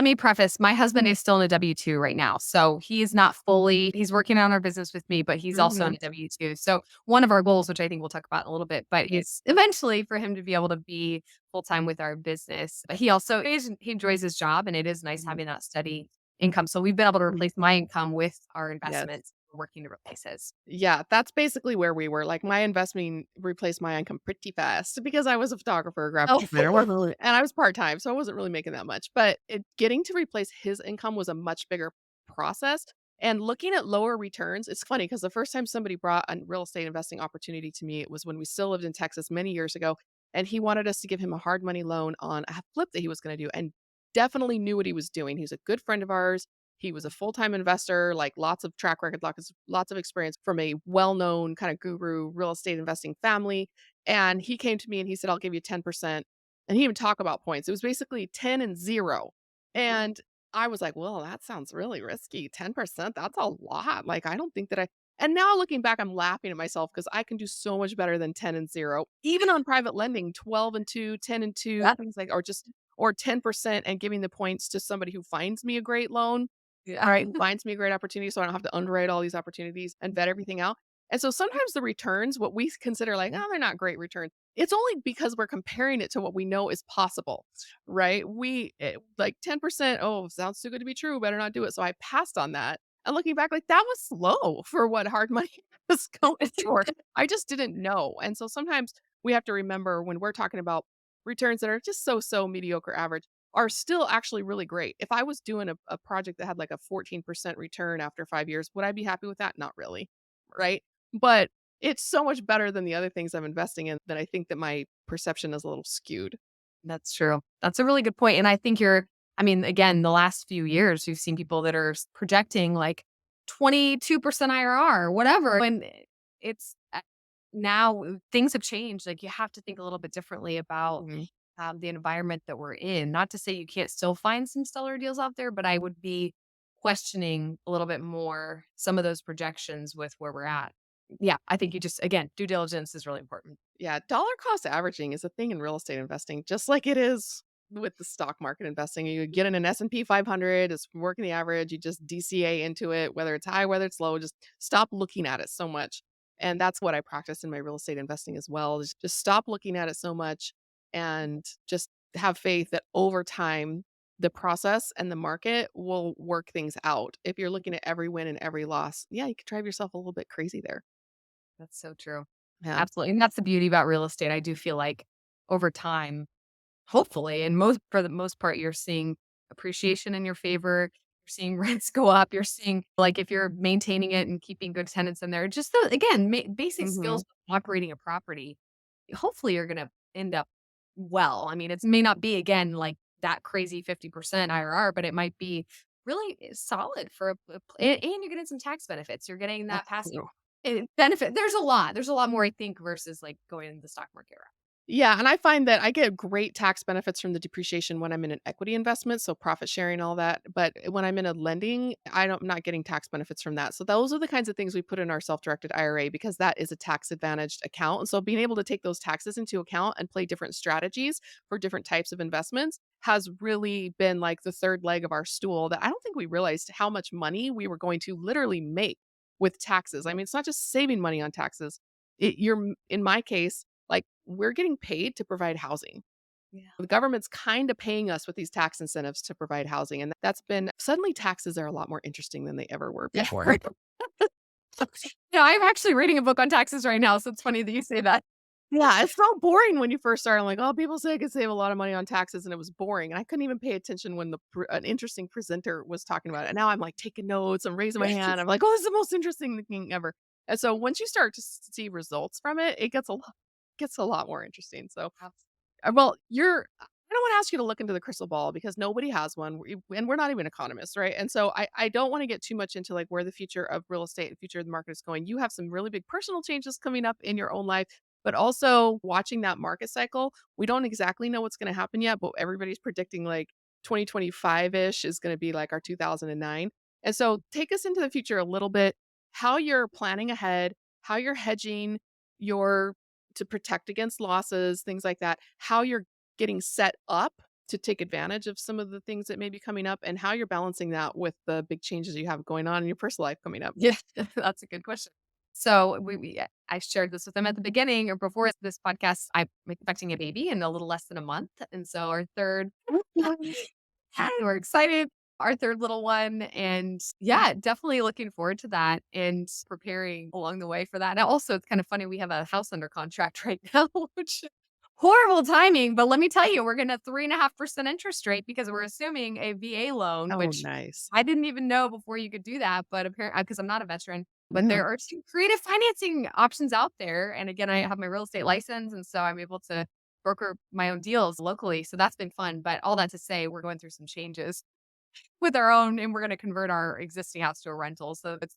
[SPEAKER 1] me preface, my husband is still in a W-2 right now, so he is not fully he's working on our business with me, but he's also on
[SPEAKER 2] Mhm.
[SPEAKER 1] a W-2. So, one of our goals, which I think we'll talk about in a little bit, but is eventually for him to be able to be full-time with our business. But he enjoys his job, and it is nice
[SPEAKER 2] Mhm.
[SPEAKER 1] having that steady income. So, we've been able to replace my income with our
[SPEAKER 2] Yes.
[SPEAKER 1] investments. We're working to replace his.
[SPEAKER 2] Yeah, that's basically where we were. Like, my investment replaced my income pretty fast because I was a photographer, a graphic
[SPEAKER 1] Oh,
[SPEAKER 2] designer, wasn't really and I was part-time, so I wasn't really making that much, but getting to replace his income was a much bigger process, and looking at lower returns, it's funny because the first time somebody brought a real estate investing opportunity to me, it was when we still lived in Texas many years ago, and he wanted us to give him a hard money loan on a flip that he was gonna do, and definitely knew what he was doing. He's a good friend of ours. He was a full-time investor, like, lots of track record, lots of experience from a well-known kinda guru real estate investing family, and he came to me and he said, "I'll give you 10%." And he didn't even talk about points. It was basically 10 and 0. And I was like, "Well, that sounds really risky. 10%, that's a lot." Like, I don't think that I and now looking back, I'm laughing at myself because I can do so much better than 10 and 0. Even on private lending, 12 and 2, 10 and 2,
[SPEAKER 1] yeah,
[SPEAKER 2] things like or 10% and giving the points to somebody who finds me a great loan.
[SPEAKER 1] yeah.
[SPEAKER 2] Right, who finds me a great opportunity so I don't have to underwrite all these opportunities and vet everything out. And so sometimes the returns, what we consider like, "Oh, they're not great returns," it's only because we're comparing it to what we know is possible, right? Like 10%, "Oh, sounds too good to be true, better not do it." So I passed on that. And looking back, like, that was low for what hard money was going for. I just didn't know. And so sometimes we have to remember when we're talking about returns that are just so mediocre average, are still actually really great. If I was doing a project that had like a 14% return after 5 years, would I be happy with that? Not really, right? But it's so much better than the other things I'm investing in that I think that my perception is a little skewed.
[SPEAKER 1] That's true. That's a really good point, and I think I mean, again, the last few years, you've seen people that are projecting like 22% IRR, whatever, and it's now things have changed. Like you have to think a little bit differently about
[SPEAKER 2] Mhm.
[SPEAKER 1] the environment that we're in. Not to say you can't still find some stellar deals out there, but I would be questioning a little bit more some of those projections with where we're at. Yeah, I think you just again, due diligence is really important.
[SPEAKER 2] Yeah, dollar cost averaging is a thing in real estate investing, just like it is with the stock market investing. You get in an S&P 500, it's working the average, you just DCA into it, whether it's high, whether it's low, just stop looking at it so much. And that's what I practice in my real estate investing as well, is just stop looking at it so much and just have faith that over time the process and the market will work things out. If you're looking at every win and every loss, yeah, you could drive yourself a little bit crazy there.
[SPEAKER 1] That's so true.
[SPEAKER 2] Yeah.
[SPEAKER 1] Absolutely, and that's the beauty about real estate. I do feel like over time, hopefully, and for the most part, you're seeing appreciation in your favor. You're seeing rents go up. You're seeing like if you're maintaining it and keeping good tenants in there, just the again, basic skills
[SPEAKER 2] Mhm.
[SPEAKER 1] of operating a property. Hopefully, you're going to end up well. I mean, it may not be again like that crazy 50% IRR, but it might be really solid for and you're getting some tax benefits. You're getting that
[SPEAKER 2] That's
[SPEAKER 1] passive
[SPEAKER 2] true.
[SPEAKER 1] benefit. There's a lot. There's a lot more I think versus like going into the stock market route.
[SPEAKER 2] Yeah, and I find that I get great tax benefits from the depreciation when I'm in an equity investment, so profit sharing, all that. But when I'm in a lending, I'm not getting tax benefits from that. So those are the kinds of things we put in our self-directed IRA because that is a tax advantaged account. And so being able to take those taxes into account and play different strategies for different types of investments has really been like the third leg of our stool that I don't think we realized how much money we were going to literally make with taxes. I mean, it's not just saving money on taxes. In my case, like, we're getting paid to provide housing.
[SPEAKER 1] Yeah.
[SPEAKER 2] The government's kinda paying us with these tax incentives to provide housing, and that's been suddenly taxes are a lot more interesting than they ever were
[SPEAKER 1] Yeah.
[SPEAKER 2] before.
[SPEAKER 1] Right. Yeah, I'm actually reading a book on taxes right now, so it's funny that you say that.
[SPEAKER 2] Yeah, it's so boring when you first start. I'm like, "Oh, people say I could save a lot of money on taxes," and it was boring, and I couldn't even pay attention when an interesting presenter was talking about it, and now I'm, like, taking notes, I'm raising my hand, I'm like, "Oh, this is the most interesting thing ever." And so once you start to see results from it, it gets a lot more interesting, so well, I don't wanna ask you to look into the crystal ball because nobody has one, and we're not even economists, right? And so I don't wanna get too much into, like, where the future of real estate and future of the market is going. You have some really big personal changes coming up in your own life, but also watching that market cycle. We don't exactly know what's gonna happen yet, but everybody's predicting, like, 2025-ish is gonna be like our 2009. And so take us into the future a little bit, how you're planning ahead, how you're hedging your to protect against losses, things like that, how you're getting set up to take advantage of some of the things that may be coming up and how you're balancing that with the big changes you have going on in your personal life coming up?
[SPEAKER 1] Yeah, that's a good question. So I shared this with them at the beginning or before this podcast. I'm expecting a baby in a little less than a month, and so our third, we're excited. Our third little one, and yeah, definitely looking forward to that and preparing along the way for that. And also, it's kind of funny. We have a house under contract right now, which horrible timing. But let me tell you, we're getting a 3.5% interest rate because we're assuming a VA loan,
[SPEAKER 2] Oh,
[SPEAKER 1] which
[SPEAKER 2] nice.
[SPEAKER 1] I didn't even know before you could do that, but apparently, because I'm not a veteran, but
[SPEAKER 2] Yeah.
[SPEAKER 1] there are some creative financing options out there. And again, I have my real estate license, and so I'm able to broker my own deals locally. So that's been fun. But all that to say, we're going through some changes with our own, and we're going to convert our existing house to a rental. So it's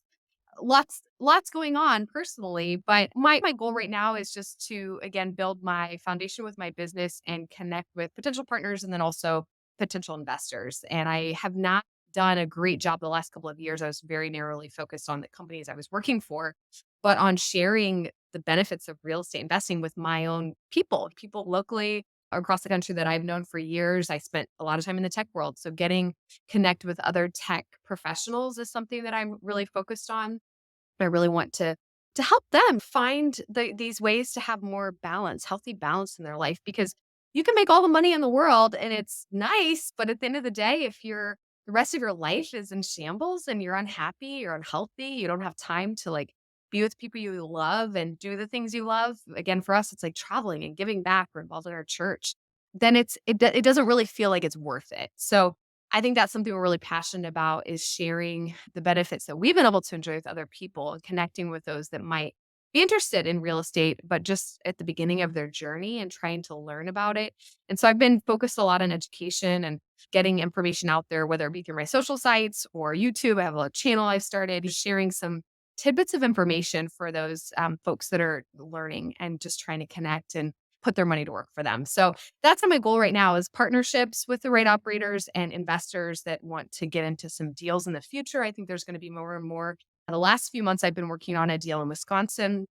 [SPEAKER 1] lots going on personally, but my goal right now is just to again build my foundation with my business and connect with potential partners and then also potential investors. And I have not done a great job the last couple of years. I was very narrowly focused on the companies I was working for, but on sharing the benefits of real estate investing with my own people locally across the country that I've known for years. I spent a lot of time in the tech world, so getting connect with other tech professionals is something that I'm really focused on. I really want to help them find these ways to have more balance, healthy balance in their life because you can make all the money in the world and it's nice, but at the end of the day, if the rest of your life is in shambles and you're unhappy, you're unhealthy, you don't have time to like be with people you love and do the things you love. Again, for us, it's like traveling and giving back. We're involved in our church. Then it doesn't really feel like it's worth it. So I think that's something we're really passionate about is sharing the benefits that we've been able to enjoy with other people and connecting with those that might be interested in real estate, but just at the beginning of their journey and trying to learn about it. And so I've been focused a lot on education and getting information out there, whether it be through my social sites or YouTube. I have a channel I've started sharing some tidbits of information for those folks that are learning and just trying to connect and put their money to work for them. So that's my goal right now is partnerships with the right operators and investors that want to get into some deals in the future. I think there's going to be more and more. The last few months, I've been working on a deal in Wisconsin.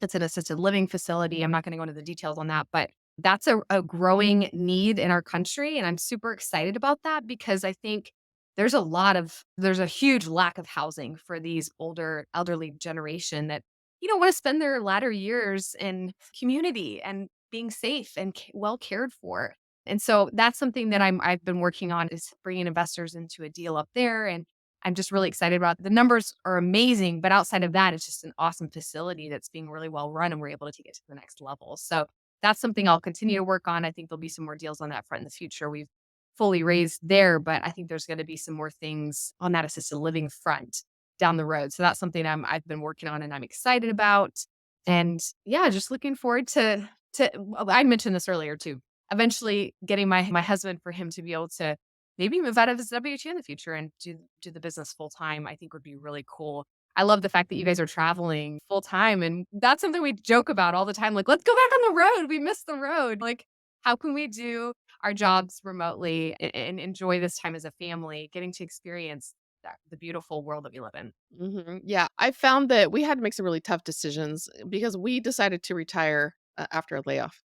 [SPEAKER 1] It's an assisted living facility. I'm not going to go into the details on that, but that's a growing need in our country. And I'm super excited about that because I think there's a huge lack of housing for these older, elderly generation that, want to spend their latter years in community and being safe and well cared for. And so that's something that I've been working on is bringing investors into a deal up there. And I'm just really excited about the numbers are amazing, but outside of that, it's just an awesome facility that's being really well run and we're able to take it to the next level. So that's something I'll continue to work on. I think there'll be some more deals on that front in the future. We've fully raised there, but I think there's going to be some more things on that assisted living front down the road. So that's something I've been working on and I'm excited about. And yeah, just looking forward to well, I mentioned this earlier too. Eventually getting my husband for him to be able to maybe move out of his W-2 in the future and do the business full time, I think would be really cool. I love the fact that you guys are traveling full time. And that's something we joke about all the time. Like, let's go back on the road. We miss the road. Like, how can we do our jobs remotely and enjoy this time as a family, getting to experience the beautiful world that we live in?
[SPEAKER 2] Yeah, I found that we had to make some really tough decisions because we decided to retire after a layoff.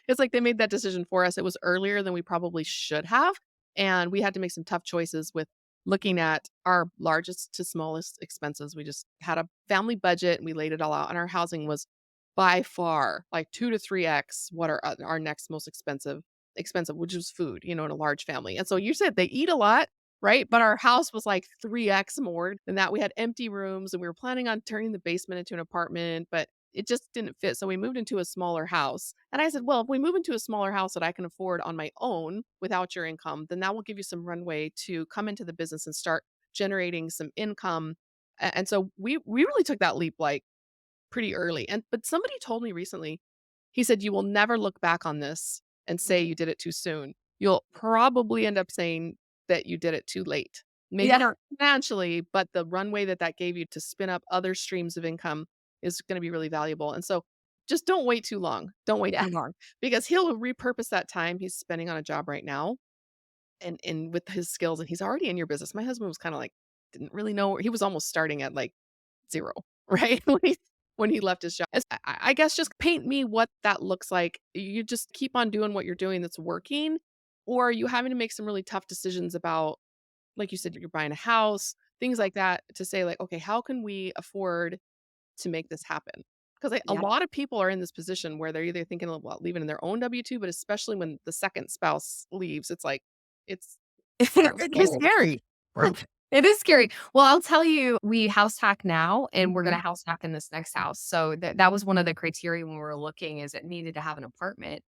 [SPEAKER 2] It's like they made that decision for us. It was earlier than we probably should have, and we had to make some tough choices with looking at our largest to smallest expenses. We just had a family budget and we laid it all out, and our housing was by far like 2 to 3x what our next most expensive, which was food, in a large family. And so you said they eat a lot, right? But our house was like 3x more than that. We had empty rooms and we were planning on turning the basement into an apartment, but it just didn't fit. So we moved into a smaller house. And I said, well, if we move into a smaller house that I can afford on my own without your income, then that will give you some runway to come into the business and start generating some income. And so we really took that leap like pretty early. And but somebody told me recently, he said, you will never look back on this and say
[SPEAKER 1] Mhm.
[SPEAKER 2] you did it too soon. You'll probably end up saying that you did it too late. Maybe
[SPEAKER 1] Yeah.
[SPEAKER 2] not financially, but the runway that that gave you to spin up other streams of income is going to be really valuable. And so just don't wait too long. Don't wait
[SPEAKER 1] Yeah.
[SPEAKER 2] too long because he'll repurpose that time he's spending on a job right now and with his skills and he's already in your business. My husband was kind of like didn't really know he was almost starting at like 0, right? When he left his job. I guess just paint me what that looks like. You just keep on doing what you're doing that's working or are you having to make some really tough decisions about, like you said, you're buying a house, things like that to say like, "Okay, how can we afford to make this happen?" Because a
[SPEAKER 1] Yeah.
[SPEAKER 2] lot of people are in this position where they're either thinking about leaving in their own W-2, but especially when the second spouse leaves, it's like it's
[SPEAKER 1] It is scary. It is scary. Well, I'll tell you, we house hack now, and we're
[SPEAKER 2] Mhm,
[SPEAKER 1] gonna house hack in this next house. So that was one of the criteria when we were looking is it needed to have an apartment,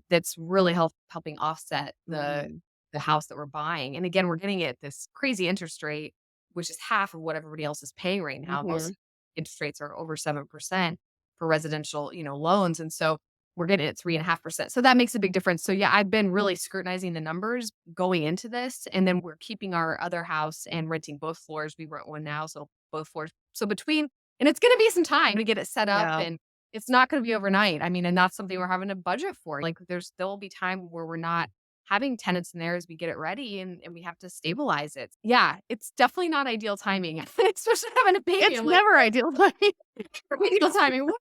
[SPEAKER 1] that's really helping offset
[SPEAKER 2] mhm,
[SPEAKER 1] the house that we're buying. And again, we're getting it this crazy interest rate, which is half of what everybody else is paying right now.
[SPEAKER 2] mhm.
[SPEAKER 1] Most interest rates are over 7% for residential, loans. And so we're getting it 3.5%. So that makes a big difference. So yeah, I've been really scrutinizing the numbers going into this. And then we're keeping our other house and renting both floors. We rent one now, so both floors. So between and it's gonna be some time to get it set up
[SPEAKER 2] Yeah.
[SPEAKER 1] and it's not gonna be overnight. I mean, and that's something we're having to budget for. Like there will be time where we're not having tenants in there as we get it ready and we have to stabilize it. Yeah, it's definitely not ideal timing, especially having a baby.
[SPEAKER 2] It's
[SPEAKER 1] I'm like,
[SPEAKER 2] never ideal, right?
[SPEAKER 1] remedial timing.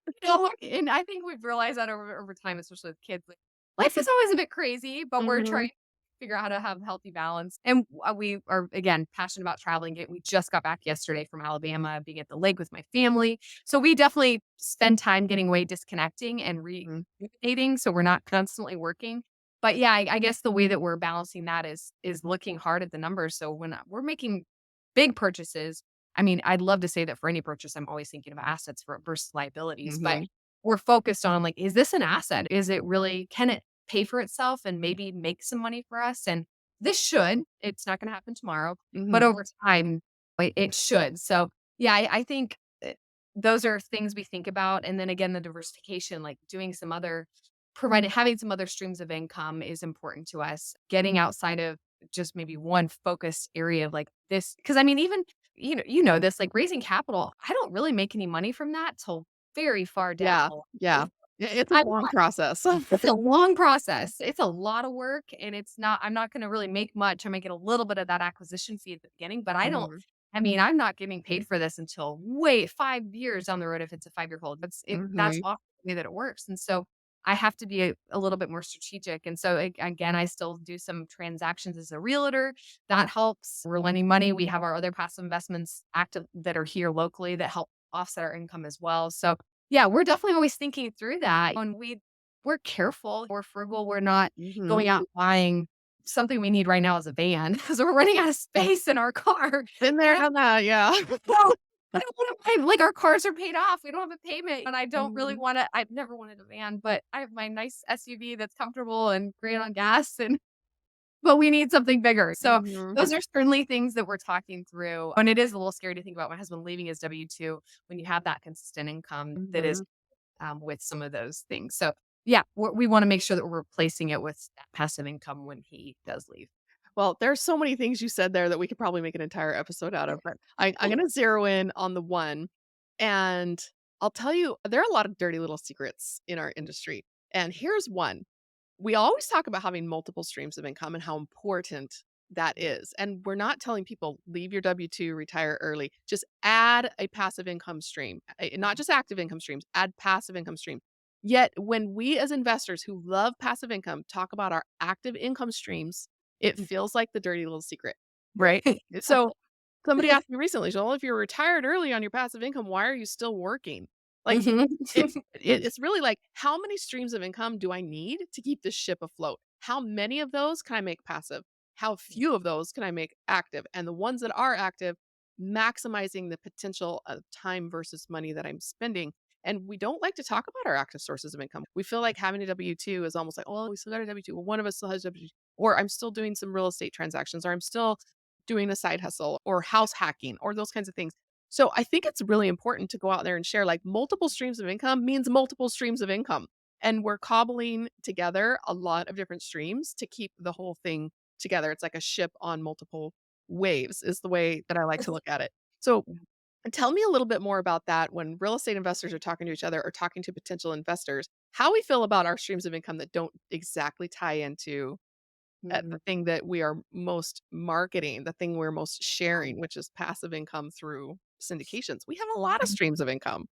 [SPEAKER 1] And I think we've realized that over time, especially with kids, like, life is always a bit crazy, but we're trying
[SPEAKER 2] Mhm,
[SPEAKER 1] to figure out how to have healthy balance. And we are again passionate about traveling. We just got back yesterday from Alabama, being at the lake with my family. So we definitely spend time getting away, disconnecting and
[SPEAKER 2] mhm.
[SPEAKER 1] rejuvenating. So we're not constantly working. But yeah, I guess the way that we're balancing that is looking hard at the numbers. So when we're making big purchases, I mean, I'd love to say that for any purchase, I'm always thinking of assets versus liabilities, but
[SPEAKER 2] Mhm,
[SPEAKER 1] we're focused on like, is this an asset? Is it really, can it pay for itself and maybe make some money for us? And this should, it's not going to happen tomorrow, but
[SPEAKER 2] mhm,
[SPEAKER 1] over time, it should. So, yeah, I think those are things we think about. And then again, the diversification, like doing some other, providing, having some other streams of income is important to us. Getting outside of just maybe one focused area of like this. Cause I mean, even you know this, like, raising capital, I don't really make any money from that till very far down
[SPEAKER 2] yeah,
[SPEAKER 1] the
[SPEAKER 2] yeah.
[SPEAKER 1] line.
[SPEAKER 2] It's a
[SPEAKER 1] I'm
[SPEAKER 2] long
[SPEAKER 1] not
[SPEAKER 2] process.
[SPEAKER 1] it's a long process. It's a lot of work, and I'm not gonna really make much. I might get a little bit of that acquisition fee at the beginning, but
[SPEAKER 2] Mhm,
[SPEAKER 1] I mean, I'm not getting paid for this until way 5 years down the road if it's a 5-year hold. That's
[SPEAKER 2] mhm,
[SPEAKER 1] often the way that it works, and so I have to be a little bit more strategic, and so, again, I still do some transactions as a realtor. That helps. We're lending money. We have our other passive investments active that are here locally that help offset our income as well. So, yeah, we're definitely always thinking through that, and we're careful, we're frugal, we're not
[SPEAKER 2] mhm.
[SPEAKER 1] going out buying something we need right now is a van because we're running out of space in our car.
[SPEAKER 2] Been
[SPEAKER 1] And
[SPEAKER 2] there,
[SPEAKER 1] I
[SPEAKER 2] done that, yeah.
[SPEAKER 1] well, I don't wanna buy like, our cars are paid off, we don't have a payment, and I don't really
[SPEAKER 2] Mhm,
[SPEAKER 1] wanna I've never wanted a van, but I have my nice SUV that's comfortable and great on gas, and but we need something bigger. So,
[SPEAKER 2] mhm,
[SPEAKER 1] those are certainly things that we're talking through, and it is a little scary to think about my husband leaving his W-2 when you have that consistent income that is
[SPEAKER 2] mhm.
[SPEAKER 1] with some of those things. So, yeah, we wanna make sure that we're replacing it with that passive income when he does leave.
[SPEAKER 2] Well, there's so many things you said there that we could probably make an entire episode out of, but I'm gonna zero in on the one, and I'll tell you, there are a lot of dirty little secrets in our industry, and here's one. We always talk about having multiple streams of income and how important that is, and we're not telling people, "Leave your W-2, retire early." Just add a passive income stream, not just active income streams, add passive income stream. Yet, when we as investors who love passive income talk about our active income streams, it feels like the dirty little secret.
[SPEAKER 1] Right.
[SPEAKER 2] So, somebody asked me recently, "So, if you're retired early on your passive income, why are you still working?" Like,
[SPEAKER 1] Mhm.
[SPEAKER 2] it's really like, how many streams of income do I need to keep this ship afloat? How many of those can I make passive? How few of those can I make active? And the ones that are active, maximizing the potential of time versus money that I'm spending. And we don't like to talk about our active sources of income. We feel like having a W-2 is almost like, oh, we still got a W-2. Well, one of us still has a W-2. Or I'm still doing some real estate transactions, or I'm still doing a side hustle, or house hacking, or those kinds of things. So I think it's really important to go out there and share like multiple streams of income means multiple streams of income. And we're cobbling together a lot of different streams to keep the whole thing together. It's like a ship on multiple waves, is the way that I like to look at it. So tell me a little bit more about that when real estate investors are talking to each other or talking to potential investors, how we feel about our streams of income that don't exactly tie into the
[SPEAKER 1] Mhm.
[SPEAKER 2] thing that we are most marketing, the thing we're most sharing, which is passive income through syndications. We have a lot of streams of income.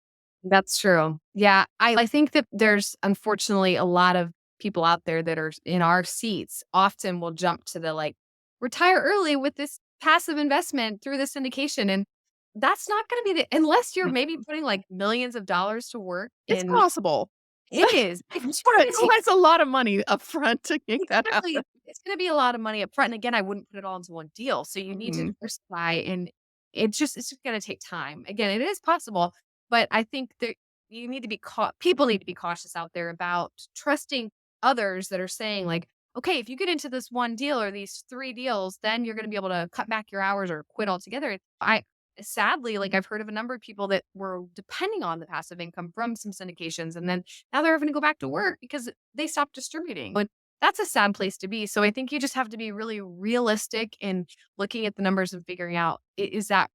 [SPEAKER 1] That's true. Yeah, I think that there's unfortunately a lot of people out there that are in our seats often will jump to the like, retire early with this passive investment through the syndication. And that's not going to be the, unless you're maybe
[SPEAKER 2] Mhm.
[SPEAKER 1] putting like millions of dollars to work
[SPEAKER 2] It's
[SPEAKER 1] in,
[SPEAKER 2] possible,
[SPEAKER 1] it is. It's
[SPEAKER 2] but
[SPEAKER 1] gonna
[SPEAKER 2] it
[SPEAKER 1] take
[SPEAKER 2] requires a lot of money upfront to make that happen.
[SPEAKER 1] exactly. It's gonna be a lot of money up front, and again, I wouldn't put it all into one deal, so you need to
[SPEAKER 2] Mhm,
[SPEAKER 1] diversify, and it's just gonna take time. Again, it is possible, but I think that you need to be people need to be cautious out there about trusting others that are saying like, "Okay, if you get into this one deal or these 3 deals, then you're gonna be able to cut back your hours or quit altogether." I sadly, like, I've heard of a number of people that were depending on the passive income from some syndications, and then now they're having to go back to work because they stopped distributing. And that's a sad place to be. So I think you just have to be really realistic in looking at the numbers and figuring out is that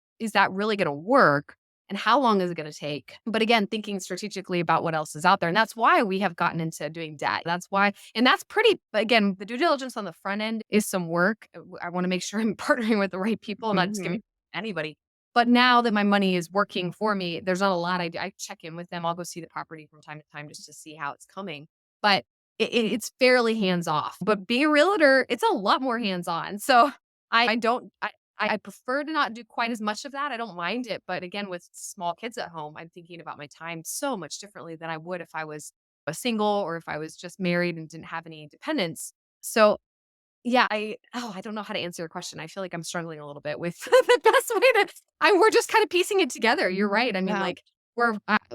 [SPEAKER 1] really going to work and how long is it going to take? But again, thinking strategically about what else is out there. And that's why we have gotten into doing debt. That's why, and that's pretty, again, the due diligence on the front end is some work. I want to make sure I'm partnering with the right people, not just giving
[SPEAKER 2] mhm.
[SPEAKER 1] anybody. But now that my money is working for me, there's not a lot I do. I check in with them. I'll go see the property from time to time just to see how it's coming. But it's fairly hands off, but being a realtor, it's a lot more hands on. So I don't, I prefer to not do quite as much of that. I don't mind it. But again, with small kids at home, I'm thinking about my time so much differently than I would if I was a single or if I was just married and didn't have any dependents. So yeah, I don't know how to answer your question. I feel like I'm struggling a little bit with the best way to we're just kind of piecing it together. You're right. I mean,
[SPEAKER 2] Yeah,
[SPEAKER 1] like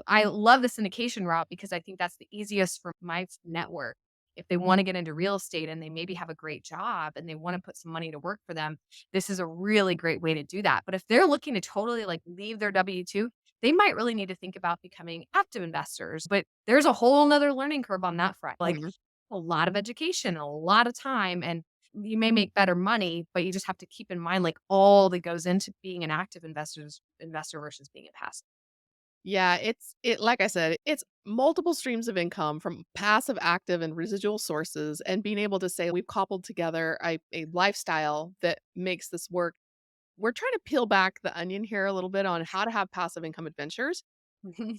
[SPEAKER 1] I love the syndication route because I think that's the easiest for my network. If they want to get into real estate and they maybe have a great job and they want to put some money to work for them, this is a really great way to do that. But if they're looking to totally like leave their W-2, they might really need to think about becoming active investors. But there's a whole nother learning curve on that front. Like
[SPEAKER 2] mhm.
[SPEAKER 1] a lot of education, a lot of time, and you may make better money, but you just have to keep in mind, like, all that goes into being an active investor versus being a passive.
[SPEAKER 2] Yeah, it like I said, it's multiple streams of income from passive, active, and residual sources, and being able to say we've cobbled together a lifestyle that makes this work. We're trying to peel back the onion here a little bit on how to have passive income adventures.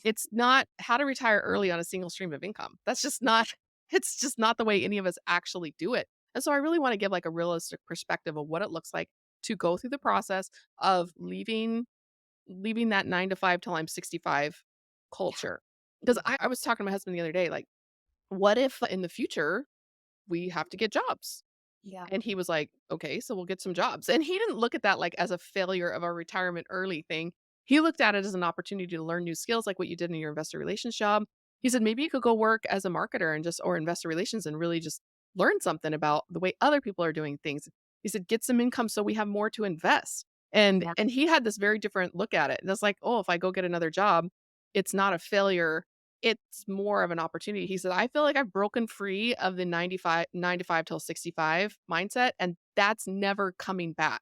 [SPEAKER 2] It's not how to retire early on a single stream of income. That's just not it's just not the way any of us actually do it. And so I really want to give like a realistic perspective of what it looks like to go through the process of leaving that 9 to 5 till I'm 65
[SPEAKER 1] Yeah,
[SPEAKER 2] culture. Because I was talking to my husband the other day, like, what if in the future we have to get jobs?
[SPEAKER 1] yeah,
[SPEAKER 2] And he was like, "Okay, so we'll get some jobs." And he didn't look at that, like, as a failure of a retirement early thing. He looked at it as an opportunity to learn new skills like what you did in your investor relations job. He said, "Maybe you could go work as a marketer and just or investor relations and really just learn something about the way other people are doing things." He said, "Get some income so we have more to invest."
[SPEAKER 1] yeah,
[SPEAKER 2] And he had this very different look at it. And it's like, "Oh, if I go get another job, it's not a failure, it's more of an opportunity." He said, "I feel like I've broken free of the 9 to 5 till 65 mindset, and that's never coming back."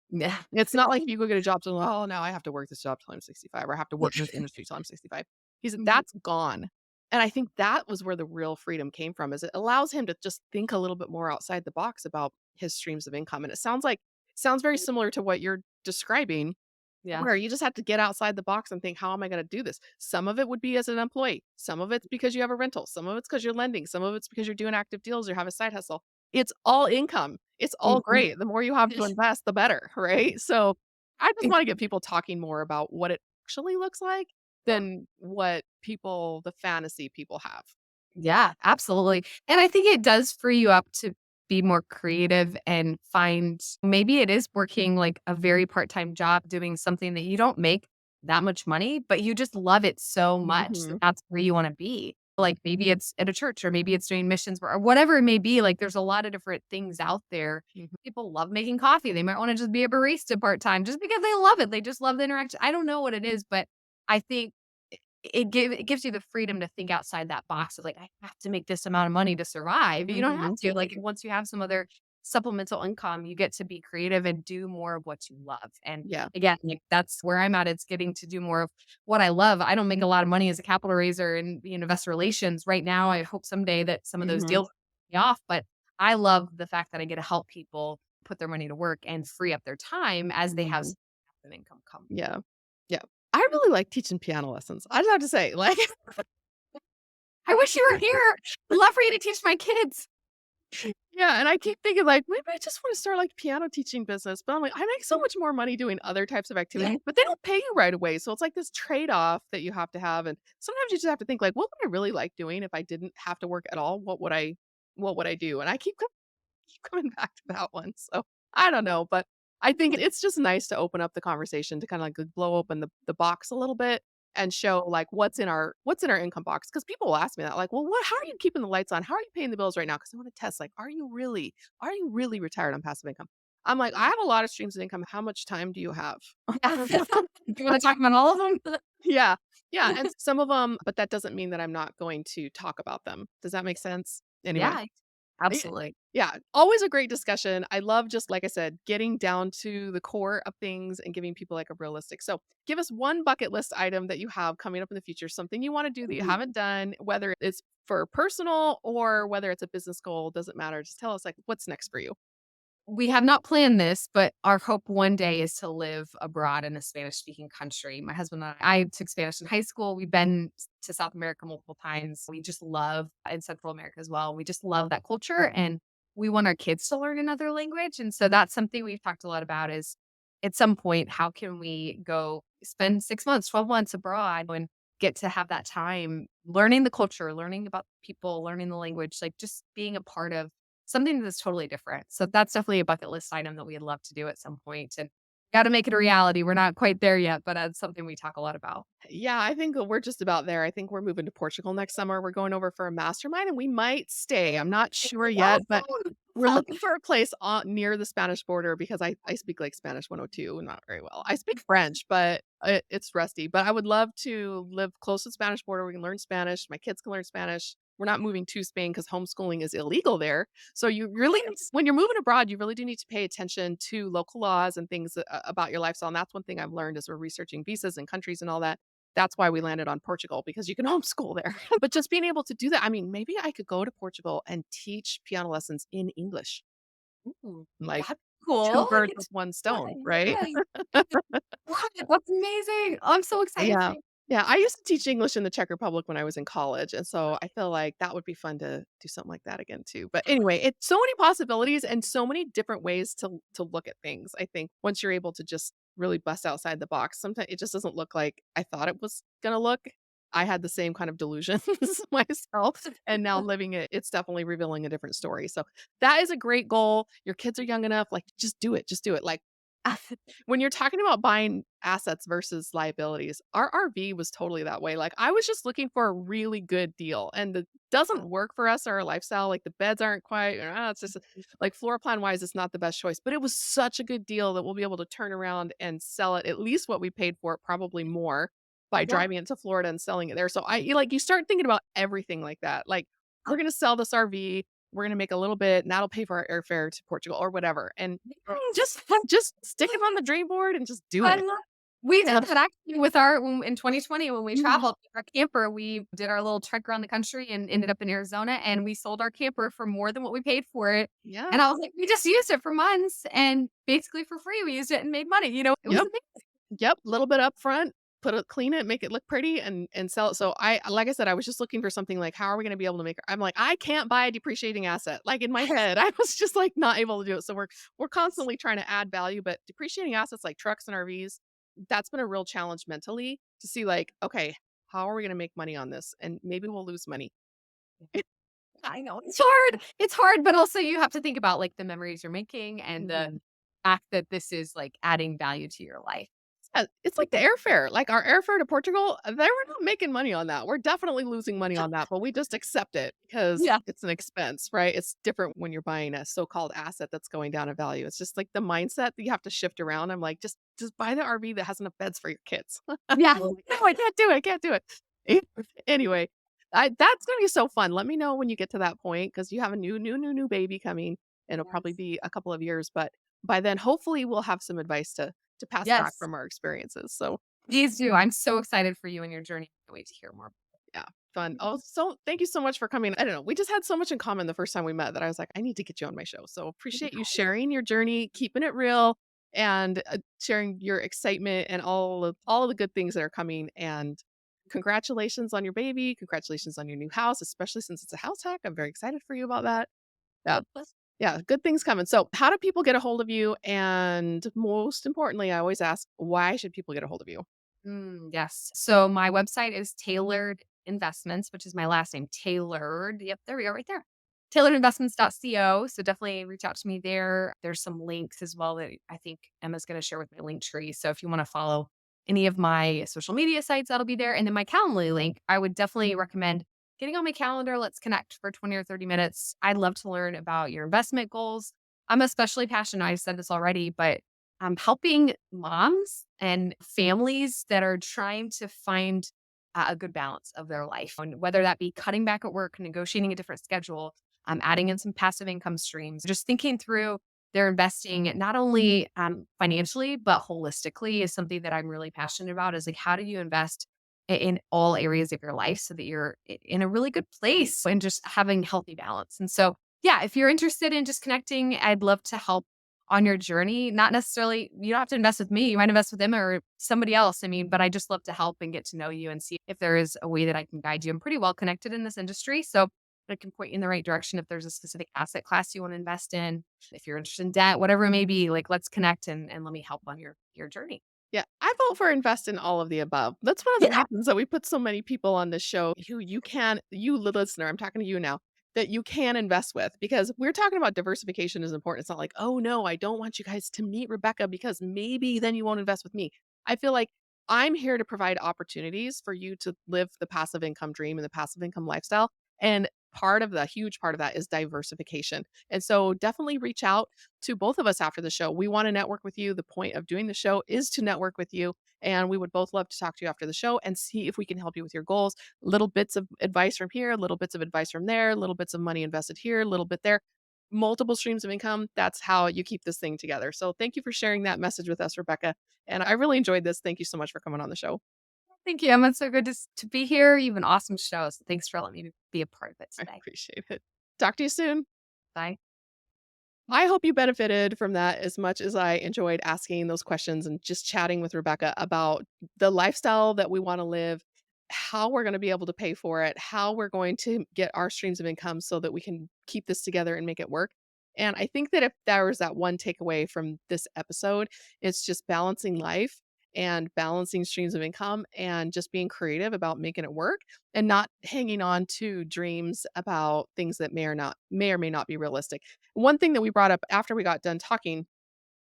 [SPEAKER 1] yeah.
[SPEAKER 2] It's not like if you go get a job, so, "Oh, now I have to work this job till I'm 65, or I have to work in this industry till I'm 65." He said,
[SPEAKER 1] Mhm.
[SPEAKER 2] "That's gone." And I think that was where the real freedom came from, is it allows him to just think a little bit more outside the box about his streams of income, and it sounds very similar to what you're describing,
[SPEAKER 1] Yeah,
[SPEAKER 2] where you just have to get outside the box and think, "How am I gonna do this?" Some of it would be as an employee, some of it's because you have a rental, some of it's because 'cause you're lending, some of it's because you're doing active deals or have a side hustle. It's all income. It's all
[SPEAKER 1] mhm.
[SPEAKER 2] great. The more you have to invest, the better, right? So, I just wanna get people talking more about what it actually looks like than what people the fantasy people have.
[SPEAKER 1] Yeah, absolutely. And I think it does free you up to be more creative and find maybe it is working like a very part-time job doing something that you don't make that much money, but you just love it so much that
[SPEAKER 2] Mhm,
[SPEAKER 1] that's where you want to be. Like maybe it's at a church or maybe it's doing missions or whatever it may be. Like there's a lot of different things out there.
[SPEAKER 2] mhm.
[SPEAKER 1] People love making coffee. They might want to just be a barista part-time just because they love it. They just love the interaction. I don't know what it is, but I think it gives you the freedom to think outside that box of like, "I have to make this amount of money to survive." You don't have
[SPEAKER 2] Mhm.
[SPEAKER 1] to, like, once you have some other supplemental income, you get to be creative and do more of what you love, and
[SPEAKER 2] Yeah.
[SPEAKER 1] again, like, that's where I'm at, it's getting to do more of what I love. I don't make a lot of money as a capital raiser and in investor relations right now. I hope someday that some of those
[SPEAKER 2] Mhm.
[SPEAKER 1] deals pay off, but I love the fact that I get to help people put their money to work and free up their time as they have
[SPEAKER 2] Mhm.
[SPEAKER 1] some passive income come.
[SPEAKER 2] Yeah. Yeah. I really like teaching piano lessons. I just have to say, like
[SPEAKER 1] I wish you were here. I'd love for you to teach my kids.
[SPEAKER 2] Yeah, and I keep thinking like, maybe I just want to start like piano teaching business. But I'm like, I make so much more money doing other types of activities, but they don't pay you right away. So it's like this trade-off that you have to have. And sometimes you just have to think like, what would I really like doing if I didn't have to work at all? What would I do? And I keep coming back to that one. So I don't know, but I think it's just nice to open up the conversation to kind of like blow open the box a little bit and show like what's in our income box. Cause people will ask me that, like, well, how are you keeping the lights on? How are you paying the bills right now? Cause I want to test, like, are you really retired on passive income? I'm like, I have a lot of streams of income. How much time do you have?
[SPEAKER 1] Do you wanna talk about all of them?
[SPEAKER 2] Yeah. Yeah. And some of them, but that doesn't mean that I'm not going to talk about them. Does that make sense? Anyway.
[SPEAKER 1] Yeah,
[SPEAKER 2] Yeah.
[SPEAKER 1] absolutely.
[SPEAKER 2] Yeah, always a great discussion. I love just like I said, getting down to the core of things and giving people like a realistic. So, give us one bucket list item that you have coming up in the future, something you want to do that you haven't done, whether it's for personal or whether it's a business goal, doesn't matter. Just tell us like what's next for you.
[SPEAKER 1] We have not planned this, but our hope one day is to live abroad in a Spanish speaking country. My husband and I took Spanish in high school. We've been to South America multiple times. We just love in Central America as well. We just love that culture and we want our kids to learn another language. And so that's something we've talked a lot about is at some point, how can we go spend 6 months, 12 months abroad and get to have that time learning the culture, learning about people, learning the language, like just being a part of something that's totally different. So that's definitely a bucket list item that we'd love to do at some point, and gotta make it a reality. We're not quite there yet, but that's something we talk a lot about.
[SPEAKER 2] Yeah, I think we're just about there. I think we're moving to Portugal next summer. We're going over for a mastermind and we might stay. I'm not sure yet, but we're
[SPEAKER 1] Awesome.
[SPEAKER 2] looking for a place near the Spanish border because I speak like Spanish 102, not very well. I speak French, but it's rusty. But I would love to live close to the Spanish border. We can learn Spanish. My kids can learn Spanish. We're not moving to Spain because homeschooling is illegal there. So you really, when you're moving abroad, you really do need to pay attention to local laws and things about your lifestyle. And that's one thing I've learned as we're researching visas and countries and all that. That's why we landed on Portugal because you can homeschool there. But just being able to do that, I mean, maybe I could go to Portugal and teach piano lessons in English,
[SPEAKER 1] Ooh,
[SPEAKER 2] like
[SPEAKER 1] that's
[SPEAKER 2] 2
[SPEAKER 1] cool. I
[SPEAKER 2] birds
[SPEAKER 1] get
[SPEAKER 2] with
[SPEAKER 1] to
[SPEAKER 2] 1
[SPEAKER 1] yeah,
[SPEAKER 2] stone, right?
[SPEAKER 1] yeah. What? That's amazing. I'm so excited for
[SPEAKER 2] Yeah.
[SPEAKER 1] you.
[SPEAKER 2] Yeah, I used to teach English in the Czech Republic when I was in college, and so I feel like that would be fun to do something like that again too. But anyway, it's so many possibilities and so many different ways to look at things. I think once you're able to just really bust outside the box, sometimes it just doesn't look like I thought it was gonna look. I had the same kind of delusions myself, and now living it, it's definitely revealing a different story. So that is a great goal. Your kids are young enough, like just do it. Just do it. Like when you're talking about buying assets versus liabilities, our RV was totally that way. Like, I was just looking for a really good deal, and it doesn't work for us or our lifestyle. Like, the beds aren't quite, it's just like floor plan wise, it's not the best choice. But it was such a good deal that we'll be able to turn around and sell it at least what we paid for it, probably more by
[SPEAKER 1] Yeah.
[SPEAKER 2] driving it to Florida and selling it there. So you start thinking about everything like that. Like, we're gonna sell this RV, we're gonna make a little bit, and that'll pay for our airfare to Portugal or whatever. And just
[SPEAKER 1] Yes.
[SPEAKER 2] just stick it on the dream board and just do
[SPEAKER 1] I
[SPEAKER 2] it.
[SPEAKER 1] love we
[SPEAKER 2] Yeah.
[SPEAKER 1] did that actually with our when in 2020 when we
[SPEAKER 2] Mhm.
[SPEAKER 1] traveled with our camper, we did our little trek around the country and ended up in Arizona, and we sold our camper for more than what we paid for it,
[SPEAKER 2] Yeah.
[SPEAKER 1] and I was like, "We just used it for months and basically for free, we used it and made money," it was
[SPEAKER 2] Yep.
[SPEAKER 1] amazing.
[SPEAKER 2] Yep. Little bit up front, clean it, make it look pretty and sell it. So like I said, I was just looking for something like, how are we gonna be able to make I'm like, I can't buy a depreciating asset. Like in my head, I was just like not able to do it. So we're constantly trying to add value, but depreciating assets like trucks and RVs, that's been a real challenge mentally to see like, okay, how are we gonna make money on this? And maybe we'll lose money.
[SPEAKER 1] I know, it's hard, but also you have to think about, like, the memories you're making and the
[SPEAKER 2] Mhm.
[SPEAKER 1] fact that this is, like, adding value to your life.
[SPEAKER 2] Yeah, it's like the airfare. Like our airfare to Portugal, they were not making money on that. We're definitely losing money on that, but we just accept it because
[SPEAKER 1] Yeah.
[SPEAKER 2] it's an expense, right? It's different when you're buying a so-called asset that's going down in value. It's just like the mindset that you have to shift around. I'm like, just buy the RV that has enough beds for your kids.
[SPEAKER 1] Yeah.
[SPEAKER 2] No, I can't do it. I can't do it. Anyway, that's gonna be so fun. Let me know when you get to that point because you have a new baby coming, and it'll probably
[SPEAKER 1] Yes.
[SPEAKER 2] be a couple of years, but by then, hopefully, we'll have some advice to pass back
[SPEAKER 1] Yes.
[SPEAKER 2] from our experiences. So,
[SPEAKER 1] Please do. I'm so excited for you and your journey. I can't wait to hear more.
[SPEAKER 2] yeah, fun. Oh, so thank you so much for coming. I don't know. We just had so much in common the first time we met that I was like, I need to get you on my show. So appreciate you sharing your journey, keeping it real, and sharing your excitement and all of the good things that are coming. And congratulations on your baby. Congratulations on your new house, especially since it's a house hack. I'm very excited for you about that. Yeah. Yeah, good things coming. So, how do people get a hold of you? And most importantly, I always ask, why should people get a hold of you?
[SPEAKER 1] Yes. So my website is Tailored Investments, which is my last name, Tailored. Yep, there we go, right there. Tailoredinvestments.co. So definitely reach out to me there. There's some links as well that I think Emma's going to share with my link tree. So if you want to follow any of my social media sites, that'll be there. And then my Calendly link, I would definitely recommend getting on my calendar. Let's connect for 20 or 30 minutes. I'd love to learn about your investment goals. I'm especially passionate. I said this already, but helping moms and families that are trying to find a good balance of their life, and whether that be cutting back at work, negotiating a different schedule, adding in some passive income streams, just thinking through their investing, not only financially but holistically, is something that I'm really passionate about. Is like, how do you invest in all areas of your life so that you're in a really good place and just having healthy balance? And so, yeah, if you're interested in just connecting, I'd love to help on your journey. Not necessarily, you don't have to invest with me. You might invest with them or somebody else. I mean, but I just love to help and get to know you and see if there is a way that I can guide you. I'm pretty well connected in this industry. So I can point you in the right direction if there's a specific asset class you want to invest in, if you're interested in debt, whatever it may be. Like, let's connect and let me help on your journey.
[SPEAKER 2] Yeah, I vote for invest in all of the above. That's one of the
[SPEAKER 1] Yeah.
[SPEAKER 2] reasons that we put so many people on this show who you listener, I'm talking to you now, that you can invest with because we're talking about diversification is important. It's not like, oh no, I don't want you guys to meet Rebecca because maybe then you won't invest with me. I feel like I'm here to provide opportunities for you to live the passive income dream and the passive income lifestyle. And huge part of that is diversification. And so definitely reach out to both of us after the show. We want to network with you. The point of doing the show is to network with you. And we would both love to talk to you after the show and see if we can help you with your goals. Little bits of advice from here, little bits of advice from there, little bits of money invested here, little bit there, multiple streams of income. That's how you keep this thing together. So thank you for sharing that message with us, Rebecca. And I really enjoyed this. Thank you so much for coming on the show.
[SPEAKER 1] Thank you, Emma. It's so good to be here. You have an awesome show. So thanks for letting me be a part of it
[SPEAKER 2] I
[SPEAKER 1] today.
[SPEAKER 2] appreciate it. Talk to you soon.
[SPEAKER 1] Bye.
[SPEAKER 2] I hope you benefited from that as much as I enjoyed asking those questions and just chatting with Rebecca about the lifestyle that we want to live, how we're going to be able to pay for it, how we're going to get our streams of income so that we can keep this together and make it work. And I think that if there was that one takeaway from this episode, it's just balancing life and balancing streams of income and just being creative about making it work and not hanging on to dreams about things that may or may not be realistic. One thing that we brought up after we got done talking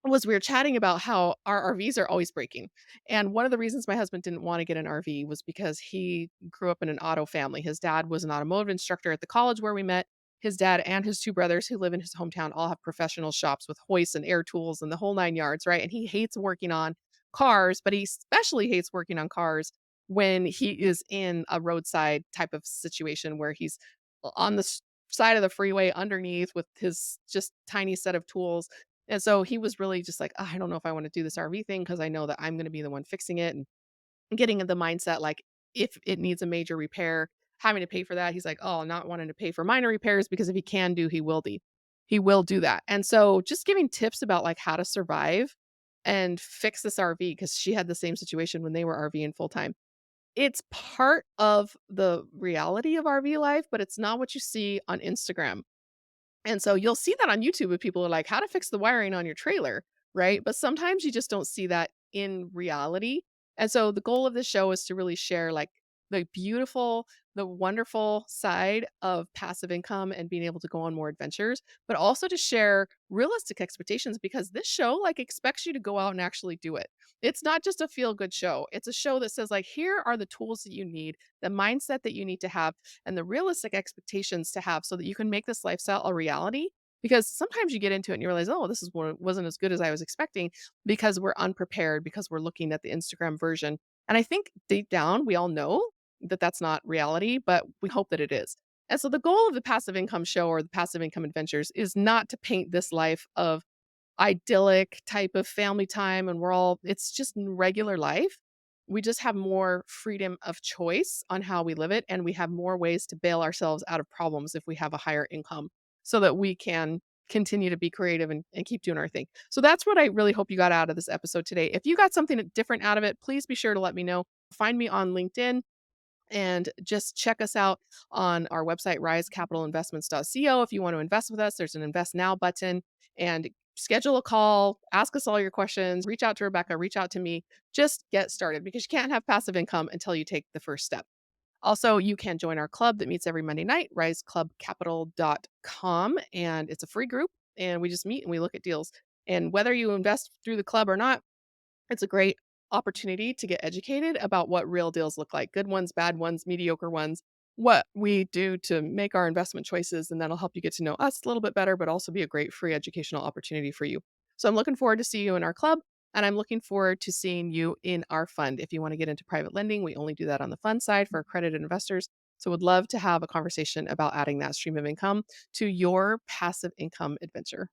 [SPEAKER 2] was we were chatting about how our RVs are always breaking. And one of the reasons my husband didn't want to get an RV was because he grew up in an auto family. His dad was an automotive instructor at the college where we met. His dad and his two brothers who live in his hometown all have professional shops with hoists and air tools and the whole nine yards, right? And he hates working on cars, but he especially hates working on cars when he is in a roadside type of situation where he's on the side of the freeway underneath with his just tiny set of tools, and so he was really just like, "Oh, I don't know if I want to do this RV thing because I know that I'm going to be the one fixing it and getting in the mindset like if it needs a major repair, having to pay for that." He's like, "Oh, not wanting to pay for minor repairs because if he can do, he will do that." And so just giving tips about like how to survive and fix this RV because she had the same situation when they were RVing full time. It's part of the reality of RV life, but it's not what you see on Instagram. And so you'll see that on YouTube if people are like, how to fix the wiring on your trailer, right? But sometimes you just don't see that in reality. And so the goal of this show is to really share like the beautiful, the wonderful side of passive income and being able to go on more adventures, but also to share realistic expectations because this show like expects you to go out and actually do it. It's not just a feel good show. It's a show that says like here are the tools that you need, the mindset that you need to have and the realistic expectations to have so that you can make this lifestyle a reality. Because sometimes you get into it and you realize, oh, wasn't as good as I was expecting because we're unprepared, because we're looking at the Instagram version. And I think deep down, we all know that that's not reality, but we hope that it is. And so the goal of the passive income show or the passive income adventures is not to paint this life of idyllic type of family time and it's just regular life. We just have more freedom of choice on how we live it and we have more ways to bail ourselves out of problems if we have a higher income so that we can continue to be creative and keep doing our thing. So that's what I really hope you got out of this episode today. If you got something different out of it, please be sure to let me know. Find me on LinkedIn And just check us out on our website, risecapitalinvestments.co. If you want to invest with us, there's an invest now button, and schedule a call, ask us all your questions, reach out to Rebecca, reach out to me, just get started because you can't have passive income until you take the first step. Also, you can join our club that meets every Monday night, riseclubcapital.com, and it's a free group and we just meet and we look at deals. And whether you invest through the club or not, it's a great opportunity to get educated about what real deals look like, good ones, bad ones, mediocre ones, what we do to make our investment choices, and that'll help you get to know us a little bit better, but also be a great free educational opportunity for you. So I'm looking forward to see you in our club, and I'm looking forward to seeing you in our fund. If you want to get into private lending, we only do that on the fund side for accredited investors. So would love to have a conversation about adding that stream of income to your passive income adventure.